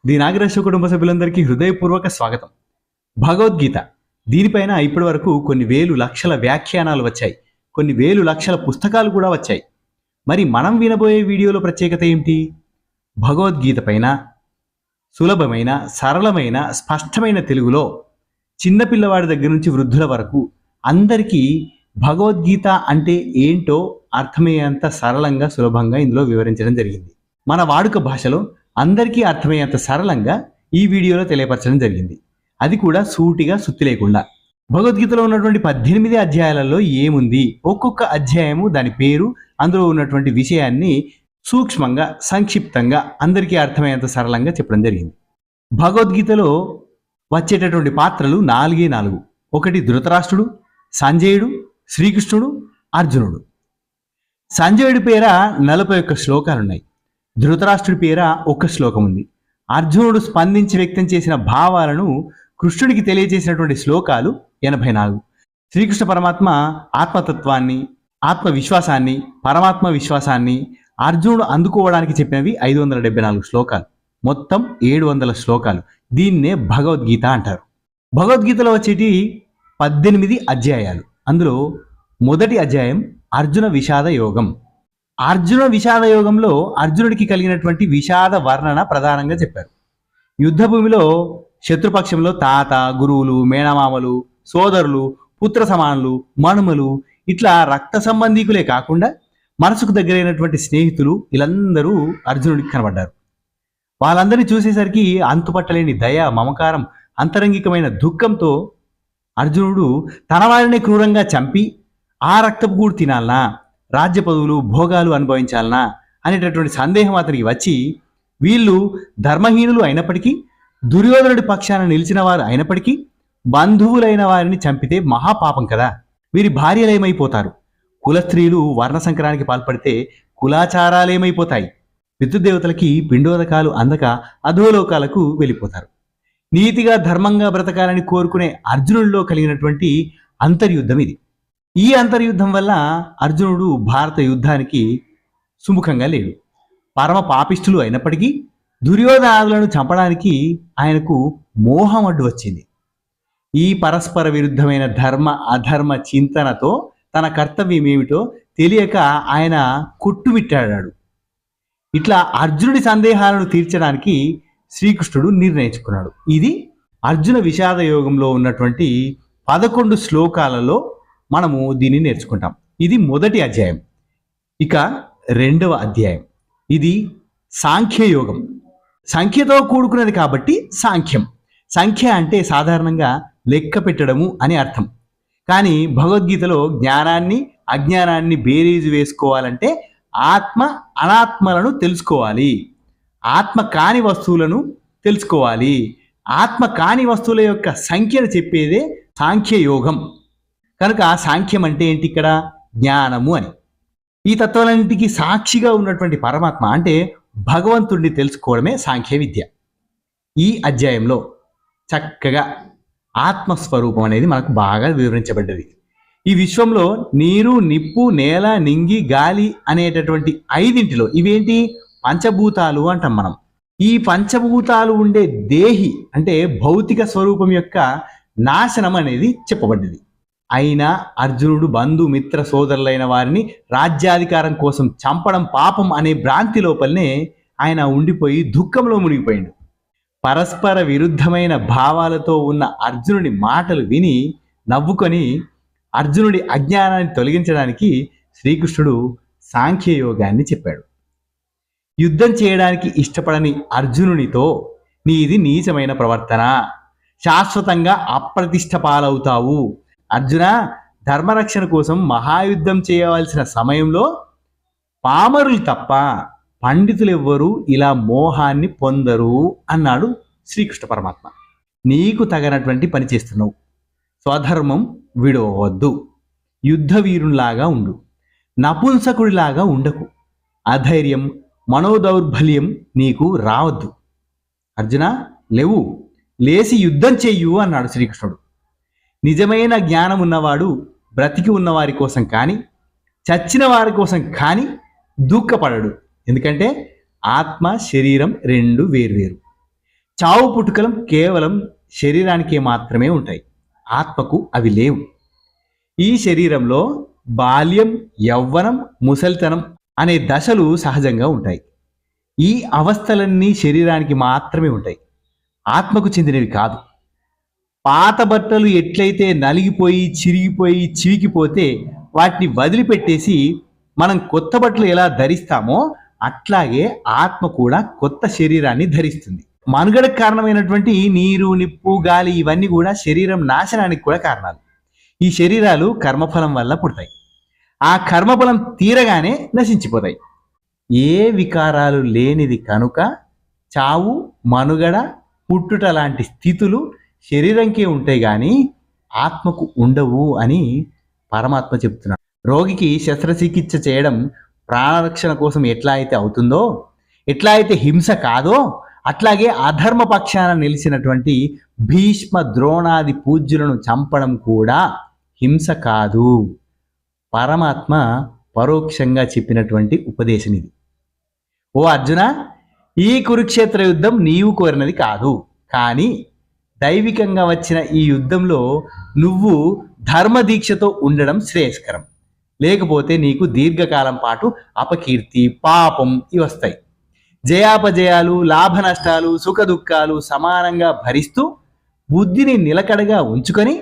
The Nagaraju కుటుంబ సభ్యులందరికీ హృదయపూర్వక స్వాగతం. భగవద్గీత దీనిపైన ఇప్పటి వరకు కొన్ని వేలు లక్షల వ్యాఖ్యానాలు వచ్చాయి, కొన్ని వేలు లక్షల పుస్తకాలు కూడా వచ్చాయి. మరి మనం వినబోయే వీడియోలో ప్రత్యేకత ఏమిటి? భగవద్గీత పైన సులభమైన, సరళమైన, స్పష్టమైన తెలుగులో చిన్నపిల్లవాడి దగ్గర నుంచి వృద్ధుల వరకు అందరికీ భగవద్గీత అంటే ఏంటో అర్థమయ్యేంత సరళంగా, సులభంగా ఇందులో వివరించడం జరిగింది. మన వాడుక భాషలో అందరికీ అర్థమయ్యేంత సరళంగా ఈ వీడియోలో తెలియపరచడం జరిగింది. అది కూడా సూటిగా, సుత్తి లేకుండా. భగవద్గీతలో ఉన్నటువంటి 18 అధ్యాయాలలో ఏముంది, ఒక్కొక్క అధ్యాయము దాని పేరు, అందులో ఉన్నటువంటి విషయాన్ని సూక్ష్మంగా, సంక్షిప్తంగా అందరికీ అర్థమయ్యేంత సరళంగా చెప్పడం జరిగింది. భగవద్గీతలో వచ్చేటటువంటి పాత్రలు 4. ఒకటి ధృతరాష్ట్రుడు, సంజయుడు, శ్రీకృష్ణుడు, అర్జునుడు. సంజయుడి పేర 41 శ్లోకాలున్నాయి. ధృతరాష్ట్రుడి పేర 1 శ్లోకం ఉంది. అర్జునుడు స్పందించి వ్యక్తం చేసిన భావాలను కృష్ణుడికి తెలియజేసినటువంటి శ్లోకాలు 84. శ్రీకృష్ణ పరమాత్మ ఆత్మతత్వాన్ని, ఆత్మవిశ్వాసాన్ని, పరమాత్మ విశ్వాసాన్ని అర్జునుడు అందుకోవడానికి చెప్పినవి 574 శ్లోకాలు. మొత్తం 700 శ్లోకాలు. దీన్నే భగవద్గీత అంటారు. భగవద్గీతలో వచ్చేటి 18 అధ్యాయాలు. అందులో మొదటి అధ్యాయం అర్జున విషాద యోగం. అర్జున విషాద యోగంలో అర్జునుడికి కలిగినటువంటి విషాద వర్ణన ప్రధానంగా చెప్పారు. యుద్ధభూమిలో శత్రుపక్షంలో తాత, గురువులు, మేనమామలు, సోదరులు, పుత్ర సమానులు, మనుమలు, ఇట్లా రక్త సంబంధీకులే కాకుండా మనసుకు దగ్గరైనటువంటి స్నేహితులు వీళ్ళందరూ అర్జునుడికి కనబడ్డారు. వాళ్ళందరినీ చూసేసరికి అంతుపట్టలేని దయ, మమకారం, అంతరంగికమైన దుఃఖంతో అర్జునుడు తన వారిని క్రూరంగా చంపి ఆ రక్తపు గూడు తినాలనా, రాజ్య పదవులు, భోగాలు అనుభవించాలనా అనేటటువంటి సందేహం అతనికి వచ్చి, వీళ్ళు ధర్మహీనులు అయినప్పటికీ, దుర్యోధనుడి పక్షాన నిలిచిన వారు అయినప్పటికీ, బంధువులైన వారిని చంపితే మహాపాపం కదా, వీరి భార్యలేమైపోతారు, కులస్త్రీలు వర్ణ సంకరానికి పాల్పడితే కులాచారాలేమైపోతాయి, పితృదేవతలకి పిండోదకాలు అందక అధోలోకాలకు వెళ్ళిపోతారు. నీతిగా, ధర్మంగా బ్రతకాలని కోరుకునే అర్జునుడిలో కలిగినటువంటి అంతర్యుద్ధం ఇది. ఈ అంతర్యుద్ధం వల్ల అర్జునుడు భారత యుద్ధానికి సుముఖంగా లేడు. పరమ పాపిష్ఠులు అయినప్పటికీ దుర్యోధనాదులను చంపడానికి ఆయనకు మోహం అడ్డు వచ్చింది. ఈ పరస్పర విరుద్ధమైన ధర్మ అధర్మ చింతనతో తన కర్తవ్యం ఏమిటో తెలియక ఆయన కొట్టుమిట్టాడాడు. ఇట్లా అర్జునుడి సందేహాలను తీర్చడానికి శ్రీకృష్ణుడు నిర్ణయించుకున్నాడు. ఇది అర్జున విషాద యోగంలో ఉన్నటువంటి 11 శ్లోకాలలో మనము దీన్ని నేర్చుకుంటాం. ఇది మొదటి అధ్యాయం. ఇక రెండవ అధ్యాయం, ఇది సాంఖ్యయోగం. సంఖ్యతో కూడుకున్నది కాబట్టి సాంఖ్యం. సంఖ్య అంటే సాధారణంగా లెక్క పెట్టడము అని అర్థం. కానీ భగవద్గీతలో జ్ఞానాన్ని, అజ్ఞానాన్ని బేరీజు వేసుకోవాలంటే ఆత్మ అనాత్మలను తెలుసుకోవాలి, ఆత్మ కాని వస్తువులను తెలుసుకోవాలి. ఆత్మ కాని వస్తువుల యొక్క సంఖ్యను చెప్పేదే సాంఖ్యయోగం. కనుక సాంఖ్యం అంటే ఏంటి? ఇక్కడ జ్ఞానము అని. ఈ తత్వాలన్నింటికి సాక్షిగా ఉన్నటువంటి పరమాత్మ అంటే భగవంతుడిని తెలుసుకోవడమే సాంఖ్య విద్య. ఈ అధ్యాయంలో చక్కగా ఆత్మస్వరూపం అనేది మనకు బాగా వివరించబడ్డది. ఈ విశ్వంలో నీరు, నిప్పు, నేల, నింగి, గాలి అనేటటువంటి 5 ఇవేంటి? పంచభూతాలు అంటాం మనం. ఈ పంచభూతాలు ఉండే దేహి అంటే భౌతిక స్వరూపం యొక్క నాశనం అనేది చెప్పబడ్డది. అయినా అర్జునుడు బంధుమిత్ర సోదరులైన వారిని రాజ్యాధికారం కోసం చంపడం పాపం అనే భ్రాంతి లోపలనే ఆయన ఉండిపోయి దుఃఖంలో మునిగిపోయిండు. పరస్పర విరుద్ధమైన భావాలతో ఉన్న అర్జునుడి మాటలు విని నవ్వుకొని అర్జునుడి అజ్ఞానాన్ని తొలగించడానికి శ్రీకృష్ణుడు సాంఖ్యయోగాన్ని చెప్పాడు. యుద్ధం చేయడానికి ఇష్టపడని అర్జునునితో నీది నీచమైన ప్రవర్తన, శాశ్వతంగా అప్రతిష్ట పాలవుతావు. అర్జున, ధర్మరక్షణ కోసం మహాయుద్ధం చేయవలసిన సమయంలో పామరులు తప్ప పండితులెవ్వరూ ఇలా మోహాన్ని పొందరు అన్నాడు శ్రీకృష్ణ పరమాత్మ. నీకు తగనటువంటి పని చేస్తున్నావు. స్వధర్మం విడవద్దు. యుద్ధ వీరునిలాగా ఉండు. నపుంసకుడిలాగా ఉండకు. అధైర్యం, మనోదౌర్బల్యం నీకు రావద్దు. అర్జున, లేవు, లేచి యుద్ధం చెయ్యు అన్నాడు శ్రీకృష్ణుడు. నిజమైన జ్ఞానం ఉన్నవాడు బ్రతికి ఉన్నవారి కోసం కానీ, చచ్చిన వారి కోసం కానీ దుఃఖపడడు. ఎందుకంటే ఆత్మ, శరీరం 2 వేర్వేరు. చావు పుట్టుకలం కేవలం శరీరానికే మాత్రమే ఉంటాయి, ఆత్మకు అవి లేవు. ఈ శరీరంలో బాల్యం, యవ్వనం, ముసలితనం అనే దశలు సహజంగా ఉంటాయి. ఈ అవస్థలన్నీ శరీరానికి మాత్రమే ఉంటాయి, ఆత్మకు చెందినవి కాదు. పాత బట్టలు ఎట్లయితే నలిగిపోయి, చిరిగిపోయి, చివికిపోతే వాటిని వదిలిపెట్టేసి మనం కొత్త బట్టలు ఎలా ధరిస్తామో అట్లాగే ఆత్మ కూడా కొత్త శరీరాన్ని ధరిస్తుంది. మనుగడకు కారణమైనటువంటి నీరు, నిప్పు, గాలి ఇవన్నీ కూడా శరీరం నాశనానికి కూడా కారణాలు. ఈ శరీరాలు కర్మఫలం వల్ల పుడతాయి, ఆ కర్మఫలం తీరగానే నశించిపోతాయి. ఏ వికారాలు లేనిది కనుక చావు, మనుగడ, పుట్టుట లాంటి స్థితులు శరీరంకే ఉంటాయి కానీ ఆత్మకు ఉండవు అని పరమాత్మ చెప్తున్నాడు. రోగికి శస్త్రచికిత్స చేయడం ప్రాణరక్షణ కోసం ఎట్లా అయితే అవుతుందో, ఎట్లా అయితే హింస కాదో, అట్లాగే అధర్మ పక్షాన నిలిచినటువంటి భీష్మ, ద్రోణాది పూజ్యులను చంపడం కూడా హింస కాదు. పరమాత్మ పరోక్షంగా చెప్పినటువంటి ఉపదేశం ఇది. ఓ అర్జున, ఈ కురుక్షేత్ర యుద్ధం నీవు కోరినది కాదు, కానీ దైవికంగా వచ్చిన ఈ యుద్ధంలో నువ్వు ధర్మదీక్షతో ఉండడం శ్రేయస్కరం. లేకపోతే నీకు దీర్ఘకాలం పాటు అపకీర్తి, పాపం ఇవి వస్తాయి. జయాపజయాలు, లాభ నష్టాలు, సుఖ దుఃఖాలు సమానంగా భరిస్తూ బుద్ధిని నిలకడగా ఉంచుకొని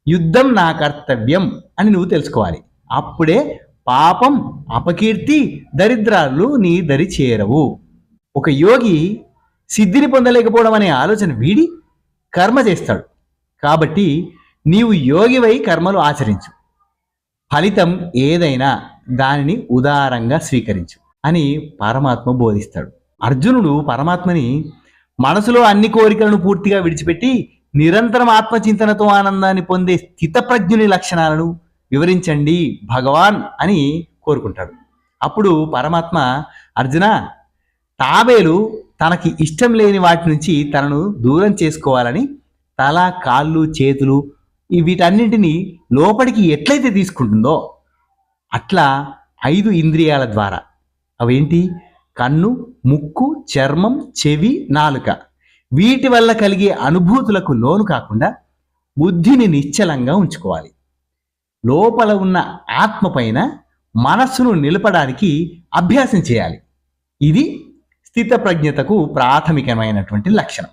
యుద్ధం నా కర్తవ్యం అని నువ్వు తెలుసుకోవాలి. అప్పుడే పాపం, అపకీర్తి, దరిద్రాలు నీ దరి చేరవు. ఒక యోగి సిద్ధిని పొందలేకపోవడం అనే ఆలోచన వీడి కర్మ చేస్తాడు. కాబట్టి నీవు యోగివై కర్మలు ఆచరించు, ఫలితం ఏదైనా దానిని ఉదారంగా స్వీకరించు అని పరమాత్మ బోధిస్తాడు. అర్జునుడు పరమాత్మని మనసులో అన్ని కోరికలను పూర్తిగా విడిచిపెట్టి నిరంతరం ఆత్మచింతనతో ఆనందాన్ని పొందే స్థితప్రజ్ఞుని లక్షణాలను వివరించండి భగవాన్ అని కోరుకుంటాడు. అప్పుడు పరమాత్మ, అర్జున, తాబేలు తనకి ఇష్టం లేని వాటి నుంచి తనను దూరం చేసుకోవాలని తల, కాళ్ళు, చేతులు వీటన్నింటినీ లోపలికి ఎట్లయితే తీసుకుంటుందో అట్లా 5 ఇంద్రియాల ద్వారా, అవేంటి, కన్ను, ముక్కు, చర్మం, చెవి, నాలుక, వీటి వల్ల కలిగే అనుభూతులకు లోను కాకుండా బుద్ధిని నిశ్చలంగా ఉంచుకోవాలి. లోపల ఉన్న ఆత్మ పైన మనస్సును నిలపడానికి అభ్యాసం చేయాలి. ఇది స్థితప్రజ్ఞతకు ప్రాథమికమైనటువంటి లక్షణం.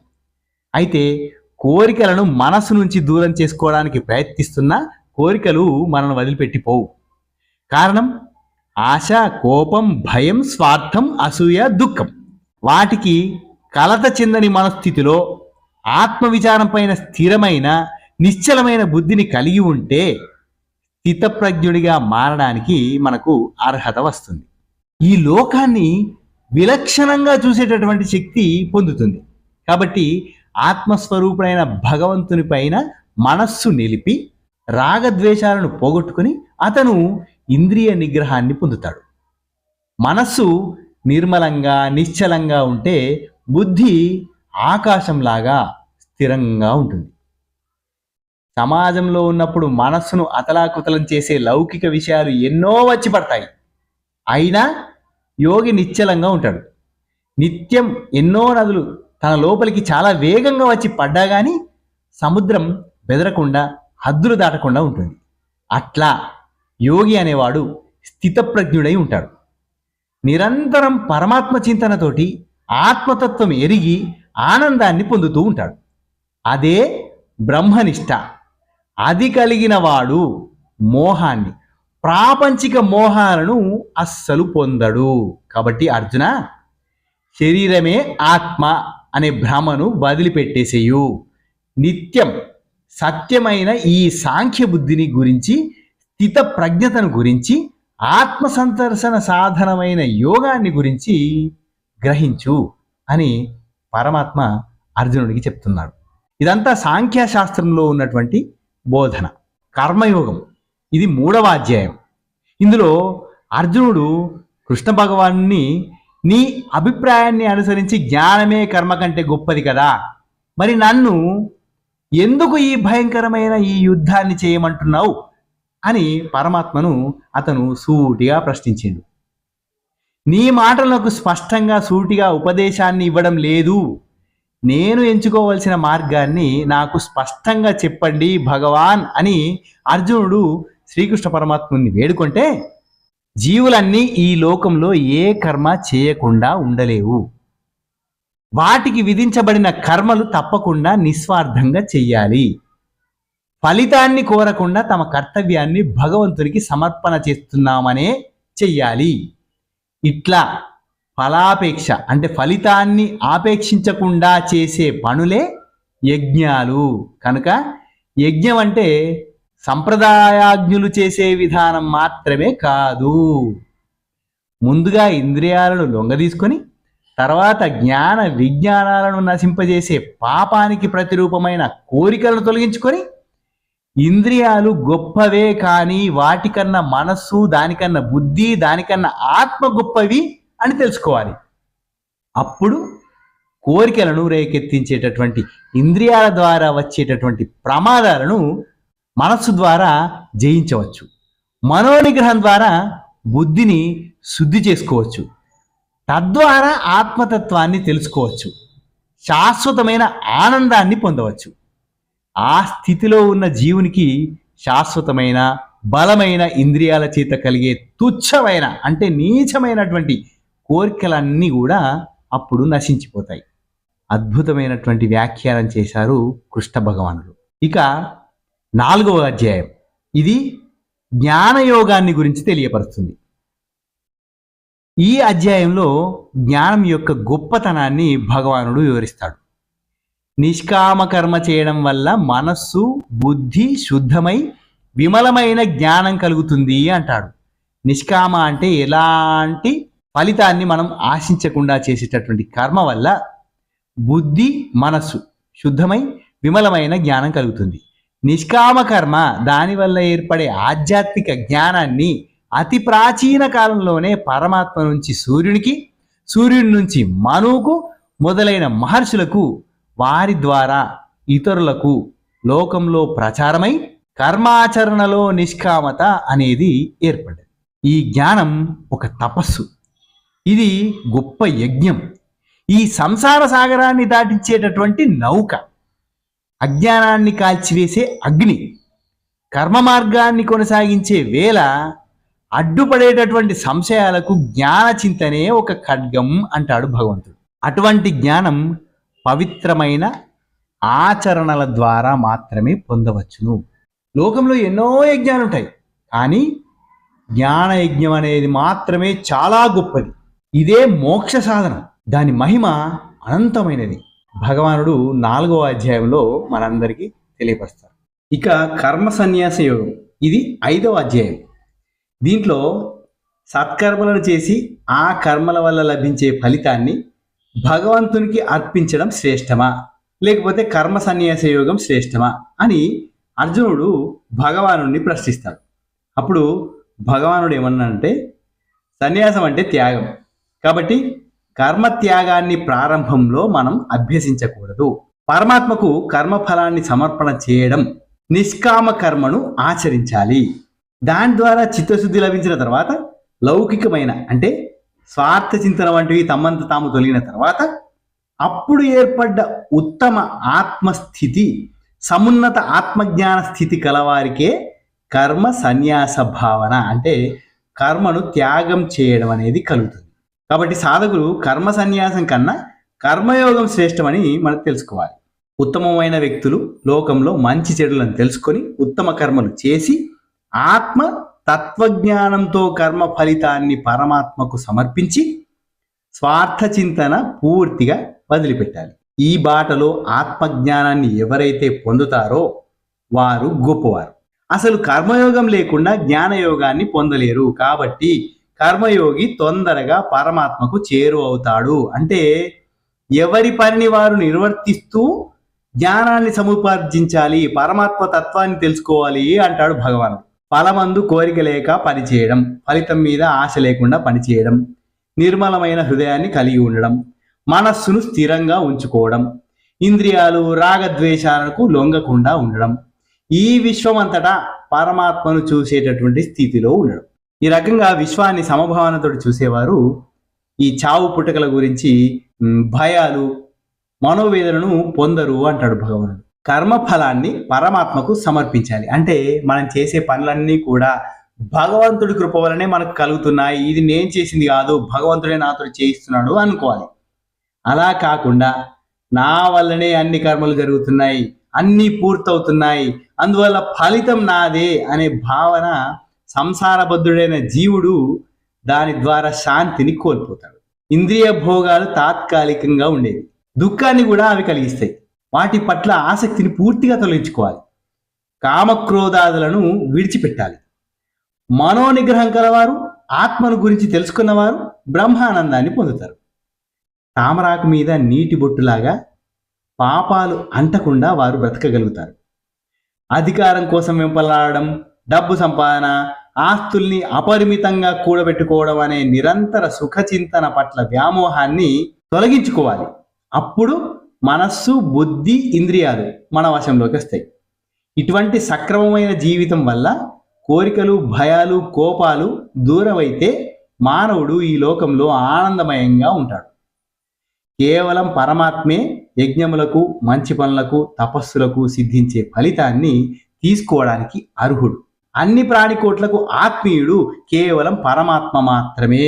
అయితే కోరికలను మనస్సు నుంచి దూరం చేసుకోవడానికి ప్రయత్నిస్తున్న కోరికలు మనల్ని వదిలిపెట్టిపోవు. కారణం ఆశ, కోపం, భయం, స్వార్థం, అసూయ, దుఃఖం. వాటికి కలత చెందని మనస్థితిలో ఆత్మవిచారం పైన స్థిరమైన నిశ్చలమైన బుద్ధిని కలిగి ఉంటే స్థితప్రజ్ఞుడిగా మారడానికి మనకు అర్హత వస్తుంది. ఈ లోకాన్ని విలక్షణంగా చూసేటటువంటి శక్తి పొందుతుంది. కాబట్టి ఆత్మస్వరూపుడైన భగవంతుని పైన మనస్సు నిలిపి రాగద్వేషాలను పోగొట్టుకుని అతను ఇంద్రియ నిగ్రహాన్ని పొందుతాడు. మనస్సు నిర్మలంగా, నిశ్చలంగా ఉంటే బుద్ధి ఆకాశంలాగా స్థిరంగా ఉంటుంది. సమాజంలో ఉన్నప్పుడు మనస్సును అతలాకుతలం చేసే లౌకిక విషయాలు ఎన్నో వచ్చి పడతాయి. అయినా యోగి నిశ్చలంగా ఉంటాడు. నిత్యం ఎన్నో నదులు తన లోపలికి చాలా వేగంగా వచ్చి పడ్డా కానీ సముద్రం బెదరకుండా, హద్దులు దాటకుండా ఉంటుంది. అట్లా యోగి అనేవాడు స్థితప్రజ్ఞుడై ఉంటాడు. నిరంతరం పరమాత్మ చింతనతోటి ఆత్మతత్వం ఎరిగి ఆనందాన్ని పొందుతూ ఉంటాడు. అదే బ్రహ్మనిష్ట. అది కలిగిన వాడు మోహాన్ని, ప్రాపంచిక మోహాలను అస్సలు పొందడు. కాబట్టి అర్జున, శరీరమే ఆత్మ అనే భ్రమను వదిలిపెట్టేసేయు. నిత్యం సత్యమైన ఈ సాంఖ్య బుద్ధిని గురించి, స్థిత ప్రజ్ఞతను గురించి, ఆత్మ సందర్శన సాధనమైన యోగాన్ని గురించి గ్రహించు అని పరమాత్మ అర్జునుడికి చెప్తున్నాడు. ఇదంతా సాంఖ్యశాస్త్రంలో ఉన్నటువంటి బోధన. కర్మయోగం ఇది 3వ అధ్యాయం. ఇందులో అర్జునుడు కృష్ణ భగవాన్ని, నీ అభిప్రాయాన్ని అనుసరించి జ్ఞానమే కర్మ కంటే గొప్పది కదా, మరి నన్ను ఎందుకు ఈ భయంకరమైన ఈ యుద్ధాన్ని చేయమంటున్నావు అని పరమాత్మను అతను సూటిగా ప్రశ్నించిండు. నీ మాటలకు స్పష్టంగా సూటిగా ఉపదేశాన్ని ఇవ్వడం లేదు, నేను ఎంచుకోవలసిన మార్గాన్ని నాకు స్పష్టంగా చెప్పండి భగవాన్ అని అర్జునుడు శ్రీకృష్ణ పరమాత్ముని వేడుకుంటే, జీవులన్నీ ఈ లోకంలో ఏ కర్మ చేయకుండా ఉండలేవు. వాటికి విధించబడిన కర్మలు తప్పకుండా నిస్వార్థంగా చెయ్యాలి. ఫలితాన్ని కోరకుండా తమ కర్తవ్యాన్ని భగవంతునికి సమర్పణ చేస్తున్నామనే చెయ్యాలి. ఇట్లా ఫలాపేక్ష అంటే ఫలితాన్ని ఆపేక్షించకుండా చేసే పనులే యజ్ఞాలు. కనుక యజ్ఞం అంటే సంప్రదాయాజ్ఞులు చేసే విధానం మాత్రమే కాదు. ముందుగా ఇంద్రియాలను లొంగదీసుకొని తర్వాత జ్ఞాన విజ్ఞానాలను నశింపజేసే పాపానికి ప్రతిరూపమైన కోరికలను తొలగించుకొని, ఇంద్రియాలు గొప్పవే కానీ వాటికన్నా మనస్సు, దానికన్నా బుద్ధి, దానికన్నా ఆత్మ గొప్పవి అని తెలుసుకోవాలి. అప్పుడు కోరికలను రేకెత్తించేటటువంటి ఇంద్రియాల ద్వారా వచ్చేటటువంటి ప్రమాదాలను మనస్సు ద్వారా జయించవచ్చు. మనోనిగ్రహం ద్వారా బుద్ధిని శుద్ధి చేసుకోవచ్చు. తద్వారా ఆత్మతత్వాన్ని తెలుసుకోవచ్చు. శాశ్వతమైన ఆనందాన్ని పొందవచ్చు. ఆ స్థితిలో ఉన్న జీవునికి శాశ్వతమైన బలమైన ఇంద్రియాల చేత కలిగే తుచ్చమైన అంటే నీచమైనటువంటి కోరికలన్నీ కూడా అప్పుడు నశించిపోతాయి. అద్భుతమైనటువంటి వ్యాఖ్యానం చేశారు కృష్ణ భగవానుడు. ఇక 4వ అధ్యాయం ఇది జ్ఞానయోగాన్ని గురించి తెలియపరుస్తుంది. ఈ అధ్యాయంలో జ్ఞానం యొక్క గొప్పతనాన్ని భగవానుడు వివరిస్తాడు. నిష్కామ కర్మ చేయడం వల్ల మనస్సు బుద్ధి శుద్ధమై విమలమైన జ్ఞానం కలుగుతుంది అంటాడు. నిష్కామ అంటే ఎలాంటి ఫలితాన్ని మనం ఆశించకుండా చేసేటటువంటి కర్మ వల్ల బుద్ధి మనస్సు శుద్ధమై విమలమైన జ్ఞానం కలుగుతుంది. నిష్కామ కర్మ దానివల్ల ఏర్పడే ఆధ్యాత్మిక జ్ఞానాన్ని అతి ప్రాచీన కాలంలోనే పరమాత్మ నుంచి సూర్యునికి, సూర్యుడి నుంచి మనువుకు మొదలైన మహర్షులకు, వారి ద్వారా ఇతరులకు లోకంలో ప్రచారమై కర్మాచరణలో నిష్కామత అనేది ఏర్పడ్డది. ఈ జ్ఞానం ఒక తపస్సు. ఇది గొప్ప యజ్ఞం. ఈ సంసార సాగరాన్ని దాటించేటటువంటి నౌక, అజ్ఞానాన్ని కాల్చివేసే అగ్ని, కర్మ మార్గాన్ని కొనసాగించే వేళ అడ్డుపడేటటువంటి సంశయాలకు జ్ఞాన చింతనే ఒక ఖడ్గం అంటాడు భగవంతుడు. అటువంటి జ్ఞానం పవిత్రమైన ఆచరణల ద్వారా మాత్రమే పొందవచ్చును. లోకంలో ఎన్నో యజ్ఞాలు ఉంటాయి, కానీ జ్ఞాన యజ్ఞం అనేది మాత్రమే చాలా గొప్పది. ఇదే మోక్ష సాధనం. దాని మహిమ అనంతమైనది. భగవానుడు 4వ అధ్యాయంలో మనందరికీ తెలియపరుస్తారు. ఇక కర్మ సన్యాస యోగం ఇది 5వ అధ్యాయం. దీంట్లో సత్కర్మలను చేసి ఆ కర్మల వల్ల లభించే ఫలితాన్ని భగవంతునికి అర్పించడం శ్రేష్టమా, లేకపోతే కర్మ సన్యాస యోగం శ్రేష్టమా అని అర్జునుడు భగవానుడిని ప్రశ్నిస్తాడు. అప్పుడు భగవానుడు ఏమన్నాడంటే, సన్యాసం అంటే త్యాగం, కాబట్టి కర్మ త్యాగాన్ని ప్రారంభంలో మనం అభ్యసించకూడదు. పరమాత్మకు కర్మఫలాన్ని సమర్పణ చేయడం, నిష్కామ కర్మను ఆచరించాలి. దాని ద్వారా చిత్తశుద్ధి లభించిన తర్వాత లౌకికమైన అంటే స్వార్థ చింతన వంటివి తమ్మంత తాము తొలగిన తర్వాత అప్పుడు ఏర్పడ్డ ఉత్తమ ఆత్మస్థితి, సమున్నత ఆత్మజ్ఞాన స్థితి కలవారికే కర్మ సన్యాస భావన అంటే కర్మను త్యాగం చేయడం అనేది కలుగుతుంది. కాబట్టి సాధకులు కర్మ సన్యాసం కన్నా కర్మయోగం శ్రేష్టమని మనకు తెలుసుకోవాలి. ఉత్తమమైన వ్యక్తులు లోకంలో మంచి చెడులను తెలుసుకొని ఉత్తమ కర్మలు చేసి ఆత్మ తత్వజ్ఞానంతో కర్మ ఫలితాన్ని పరమాత్మకు సమర్పించి స్వార్థ చింతన పూర్తిగా వదిలిపెట్టాలి. ఈ బాటలో ఆత్మజ్ఞానాన్ని ఎవరైతే పొందుతారో వారు గొప్పవారు. అసలు కర్మయోగం లేకుండా జ్ఞానయోగాన్ని పొందలేరు. కాబట్టి కర్మయోగి తొందరగా పరమాత్మకు చేరువవుతాడు. అంటే ఎవరి పనిని వారు నిర్వర్తిస్తూ జ్ఞానాన్ని సముపార్జించాలి, పరమాత్మ తత్వాన్ని తెలుసుకోవాలి అంటాడు భగవానుడు. ఫలమందు కోరిక లేక పనిచేయడం, ఫలితం మీద ఆశ లేకుండా పనిచేయడం, నిర్మలమైన హృదయాన్ని కలిగి ఉండడం, మనస్సును స్థిరంగా ఉంచుకోవడం, ఇంద్రియాలు రాగద్వేషాలకు లొంగకుండా ఉండడం, ఈ విశ్వం అంతటా పరమాత్మను చూసేటటువంటి స్థితిలో ఉండడం. ఈ రకంగా విశ్వాన్ని సమభావనతో చూసేవారు ఈ చావు పుట్టుకల గురించి భయాలు, మనోవేదనను పొందరు అంటాడు భగవానుడు. కర్మఫలాన్ని పరమాత్మకు సమర్పించాలి. అంటే మనం చేసే పనులన్నీ కూడా భగవంతుడి కృప వలనే మనకు కలుగుతున్నాయి, ఇది నేను చేసింది కాదు, భగవంతుడే నాతో చేయిస్తున్నాడు అనుకోవాలి. అలా కాకుండా నా వల్లనే అన్ని కర్మలు జరుగుతున్నాయి, అన్నీ పూర్తవుతున్నాయి, అందువల్ల ఫలితం నాదే అనే భావన సంసారబద్ధుడైన జీవుడు దాని ద్వారా శాంతిని కోల్పోతాడు. ఇంద్రియ భోగాలు తాత్కాలికంగా ఉండేవి, దుఃఖాన్ని కూడా అవి కలిగిస్తాయి. వాటి పట్ల ఆసక్తిని పూర్తిగా తొలగించుకోవాలి. కామక్రోధాదులను విడిచిపెట్టాలి. మనోనిగ్రహం కలవారు, ఆత్మను గురించి తెలుసుకున్నవారు బ్రహ్మానందాన్ని పొందుతారు. తామరాకు మీద నీటి బొట్టులాగా పాపాలు అంటకుండా వారు బ్రతకగలుగుతారు. అధికారం కోసం వెంపలాడడం, డబ్బు సంపాదన, ఆస్తుల్ని అపరిమితంగా కూడబెట్టుకోవడం అనే నిరంతర సుఖచింతన పట్ల వ్యామోహాన్ని తొలగించుకోవాలి. అప్పుడు మనస్సు, బుద్ధి, ఇంద్రియాలు మన వశంలోకి వస్తాయి. ఇటువంటి సక్రమమైన జీవితం వల్ల కోరికలు, భయాలు, కోపాలు దూరమైతే మానవుడు ఈ లోకంలో ఆనందమయంగా ఉంటాడు. కేవలం పరమాత్మే యజ్ఞములకు, మంచి పనులకు, తపస్సులకు సిద్ధించే ఫలితాన్ని తీసుకోవడానికి అర్హుడు. అన్ని ప్రాణికోట్లకు ఆత్మీయుడు కేవలం పరమాత్మ మాత్రమే.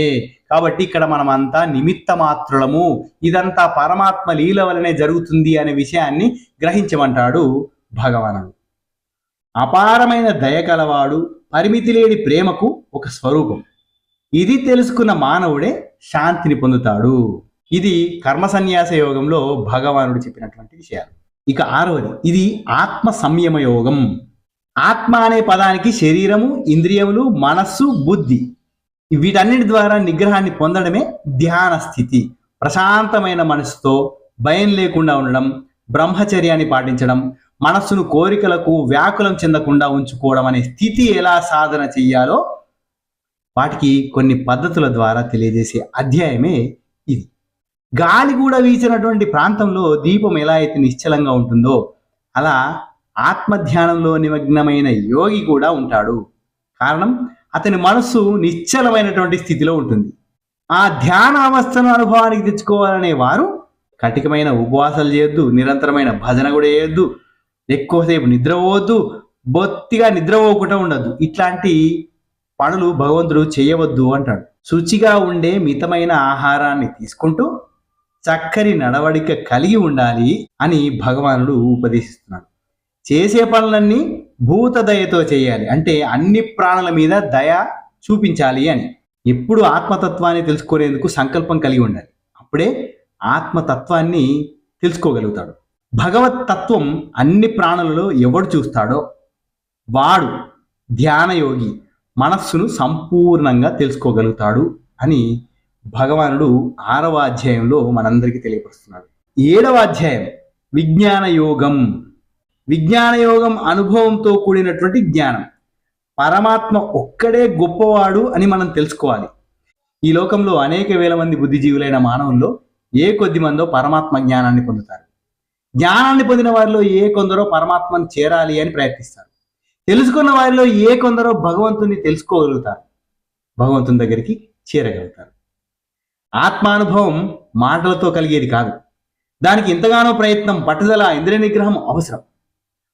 కాబట్టి ఇక్కడ మనమంతా నిమిత్త మాత్రులము, ఇదంతా పరమాత్మ లీల వలనే జరుగుతుంది అనే విషయాన్ని గ్రహించమంటాడు భగవానుడు. అపారమైన దయ కలవాడు, పరిమితి లేని ప్రేమకు ఒక స్వరూపం. ఇది తెలుసుకున్న మానవుడే శాంతిని పొందుతాడు. ఇది కర్మ సన్యాస యోగంలో భగవానుడు చెప్పినటువంటి విషయాలు. ఇక 6వది, ఇది ఆత్మ సంయమ యోగం. ఆత్మ అనే పదానికి శరీరము, ఇంద్రియములు, మనస్సు, బుద్ధి, వీటన్నిటి ద్వారా నిగ్రహాన్ని పొందడమే ధ్యాన స్థితి. ప్రశాంతమైన మనసుతో భయం లేకుండా ఉండడం, బ్రహ్మచర్యాన్ని పాటించడం, మనస్సును కోరికలకు వ్యాకులం చెందకుండా ఉంచుకోవడం అనే స్థితి ఎలా సాధన చెయ్యాలో వాటికి కొన్ని పద్ధతుల ద్వారా తెలియజేసే అధ్యాయమే ఇది. గాలి కూడా వీచినటువంటి ప్రాంతంలో దీపం ఎలా అయితే నిశ్చలంగా ఉంటుందో అలా ఆత్మధ్యానంలో నిమగ్నమైన యోగి కూడా ఉంటాడు. కారణం, అతని మనస్సు నిశ్చలమైనటువంటి స్థితిలో ఉంటుంది. ఆ ధ్యాన అవస్థను అనుభవానికి తెచ్చుకోవాలనే వారు కఠినమైన ఉపవాసాలు చేయొద్దు, నిరంతరమైన భజన కూడా చేయొద్దు, ఎక్కువసేపు నిద్రపోవద్దు, బొత్తిగా నిద్రపోకుండా ఉండద్దు. ఇట్లాంటి పనులు భగవంతుడు చేయవద్దు అంటాడు. శుచిగా ఉండే మితమైన ఆహారాన్ని తీసుకుంటూ చక్కని నడవడిక కలిగి ఉండాలి అని భగవానుడు ఉపదేశిస్తున్నాడు. చేసే పనులన్నీ భూత దయతో చేయాలి, అంటే అన్ని ప్రాణుల మీద దయ చూపించాలి అని. ఎప్పుడు ఆత్మతత్వాన్ని తెలుసుకునేందుకు సంకల్పం కలిగి ఉండాలి. అప్పుడే ఆత్మతత్వాన్ని తెలుసుకోగలుగుతాడు. భగవత్ తత్వం అన్ని ప్రాణులలో ఎవడు చూస్తాడో వాడు ధ్యానయోగి మనస్సును సంపూర్ణంగా తెలుసుకోగలుగుతాడు అని భగవానుడు 6వ అధ్యాయంలో మనందరికీ తెలియపరుస్తున్నాడు. 7వ అధ్యాయం విజ్ఞాన యోగం. విజ్ఞాన యోగం అనుభవంతో కూడినటువంటి జ్ఞానం. పరమాత్మ ఒక్కడే గొప్పవాడు అని మనం తెలుసుకోవాలి. ఈ లోకంలో అనేక వేల మంది బుద్ధిజీవులైన మానవుల్లో ఏ కొద్ది మందో పరమాత్మ జ్ఞానాన్ని పొందుతారు. జ్ఞానాన్ని పొందిన వారిలో ఏ కొందరో పరమాత్మను చేరాలి అని ప్రయత్నిస్తారు. తెలుసుకున్న వారిలో ఏ కొందరో భగవంతుని తెలుసుకోగలుగుతారు, భగవంతుని దగ్గరికి చేరగలుగుతారు. ఆత్మానుభవం మాటలతో కలిగేది కాదు. దానికి ఎంతగానో ప్రయత్నం, పట్టుదల, ఇంద్రియ నిగ్రహం అవసరం.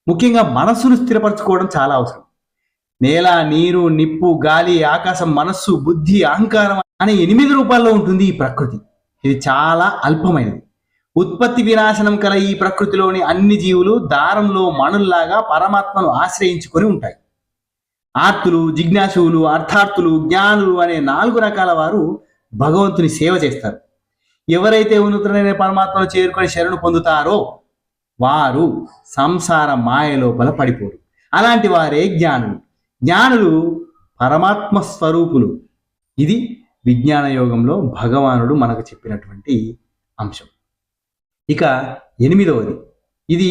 ముఖ్యంగా మనస్సును స్థిరపరచుకోవడం చాలా అవసరం. నేల, నీరు, నిప్పు, గాలి, ఆకాశం, మనస్సు, బుద్ధి, అహంకారం అనే 8 రూపాల్లో ఉంటుంది ఈ ప్రకృతి. ఇది చాలా అల్పమైనది. ఉత్పత్తి వినాశనం కల ఈ ప్రకృతిలోని అన్ని జీవులు దారంలో మణుల్లాగా పరమాత్మను ఆశ్రయించుకొని ఉంటాయి. ఆర్తులు, జిజ్ఞాసువులు, అర్థార్థులు, జ్ఞానులు అనే 4 రకాల వారు భగవంతుని సేవ చేస్తారు. ఎవరైతే ఉన్నతమైన పరమాత్మను చేరుకొని శరణు పొందుతారో వారు సంసార మాయ లోపల పడిపోరు. అలాంటి వారే జ్ఞానులు. జ్ఞానులు పరమాత్మ స్వరూపులు. ఇది విజ్ఞాన యోగంలో భగవానుడు మనకు చెప్పినటువంటి అంశం. ఇక 8వది, ఇది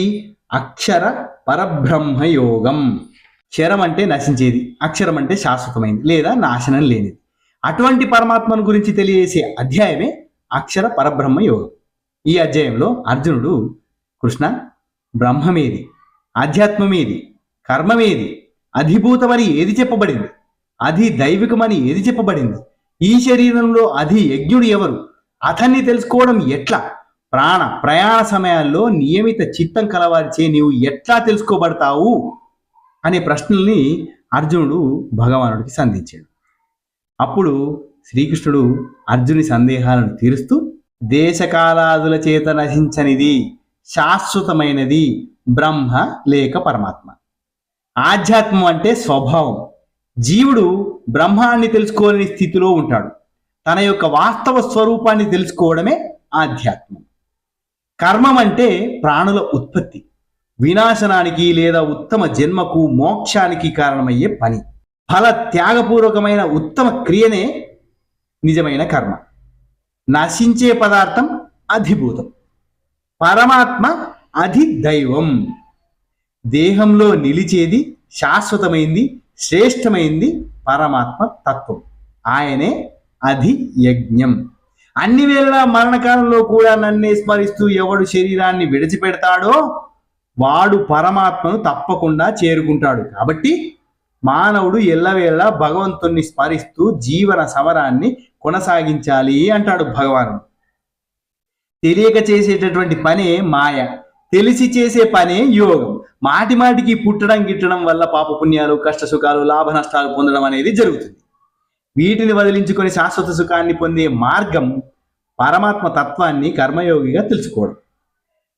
అక్షర పరబ్రహ్మ యోగం. క్షరం అంటే నశించేది, అక్షరం అంటే శాశ్వతమైంది లేదా నాశనం లేనిది. అటువంటి పరమాత్మను గురించి తెలియజేసే అధ్యాయమే అక్షర పరబ్రహ్మ యోగం. ఈ అధ్యాయంలో అర్జునుడు, కృష్ణ, బ్రహ్మమేది, ఆధ్యాత్మమేది, కర్మమేది, అధిభూతమని ఏది చెప్పబడింది, అధి దైవికమని ఏది చెప్పబడింది, ఈ శరీరంలో అధి యజ్ఞుడు ఎవరు, అతన్ని తెలుసుకోవడం ఎట్లా, ప్రయాణ సమయాల్లో నియమిత చిత్తం కలవారిచే నీవు ఎట్లా తెలుసుకోబడతావు అనే ప్రశ్నల్ని అర్జునుడు భగవానుడికి సంధించాడు. అప్పుడు శ్రీకృష్ణుడు అర్జుని సందేహాలను తీరుస్తూ, దేశకాలాదుల చేత నశించనిది, శాశ్వతమైనది బ్రహ్మ లేక పరమాత్మ. ఆధ్యాత్మం అంటే స్వభావం. జీవుడు బ్రహ్మాన్ని తెలుసుకోలేని స్థితిలో ఉంటాడు. తన యొక్క వాస్తవ స్వరూపాన్ని తెలుసుకోవడమే ఆధ్యాత్మం. కర్మం అంటే ప్రాణుల ఉత్పత్తి, వినాశనానికి లేదా ఉత్తమ జన్మకు, మోక్షానికి కారణమయ్యే పని. ఫల త్యాగపూర్వకమైన ఉత్తమ క్రియనే నిజమైన కర్మ. నశించే పదార్థం అధిభూతం, పరమాత్మ అధిదైవం. దేహంలో నిలిచేది, శాశ్వతమైంది, శ్రేష్టమైంది పరమాత్మ తత్వం. ఆయనే అధియజ్ఞం. అన్ని వేళలా మరణకాలంలో కూడా నన్నే స్మరిస్తూ ఎవడు శరీరాన్ని విడిచిపెడతాడో వాడు పరమాత్మను తప్పకుండా చేరుకుంటాడు. కాబట్టి మానవుడు ఎల్లవేళలా భగవంతుణ్ణి స్మరిస్తూ జీవన సమరాన్ని కొనసాగించాలి అంటాడు భగవానుడు. తెలియక చేసేటటువంటి పనే మాయ, తెలిసి చేసే పనే యోగం. మాటి మాటికి పుట్టడం గిట్టడం వల్ల పాపపుణ్యాలు, కష్ట సుఖాలు, లాభ నష్టాలు పొందడం అనేది జరుగుతుంది. వీటిని వదిలించుకొని శాశ్వత సుఖాన్ని పొందే మార్గం పరమాత్మ తత్వాన్ని కర్మయోగిగా తెలుసుకోవడం,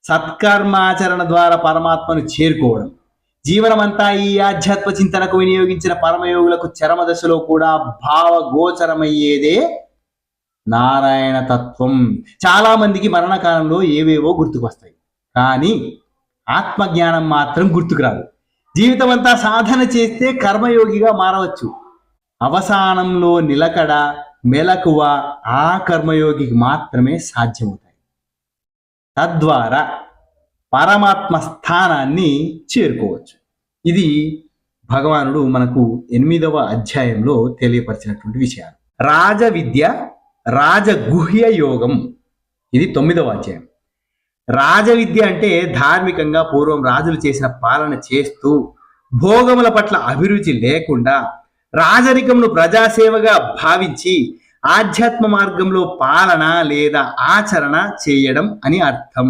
సత్కర్మాచరణ ద్వారా పరమాత్మను చేరుకోవడం. జీవనమంతా ఈ ఆధ్యాత్మ చింతనకు వినియోగించిన పరమయోగులకు చరమ దశలో కూడా భావగోచరమయ్యేదే నారాయణ తత్వం. చాలా మందికి మరణకాలంలో ఏవేవో గుర్తుకొస్తాయి, కానీ ఆత్మజ్ఞానం మాత్రం గుర్తుకురాదు. జీవితం అంతా సాధన చేస్తే కర్మయోగిగా మారవచ్చు. అవసానంలో నిలకడ, మెలకువ ఆ కర్మయోగికి మాత్రమే సాధ్యమవుతాయి. తద్వారా పరమాత్మ స్థానాన్ని చేరుకోవచ్చు. ఇది భగవానుడు మనకు 8వ అధ్యాయంలో తెలియపరిచినటువంటి విషయాలు. రాజవిద్య, రాజగుహ్య యోగం, ఇది 9వ అధ్యాయం. రాజవిద్య అంటే ధార్మికంగా పూర్వం రాజులు చేసిన పాలన చేస్తూ భోగముల పట్ల అభిరుచి లేకుండా రాజరికంను ప్రజాసేవగా భావించి ఆధ్యాత్మ మార్గంలో పాలన లేదా ఆచరణ చేయడం అని అర్థం.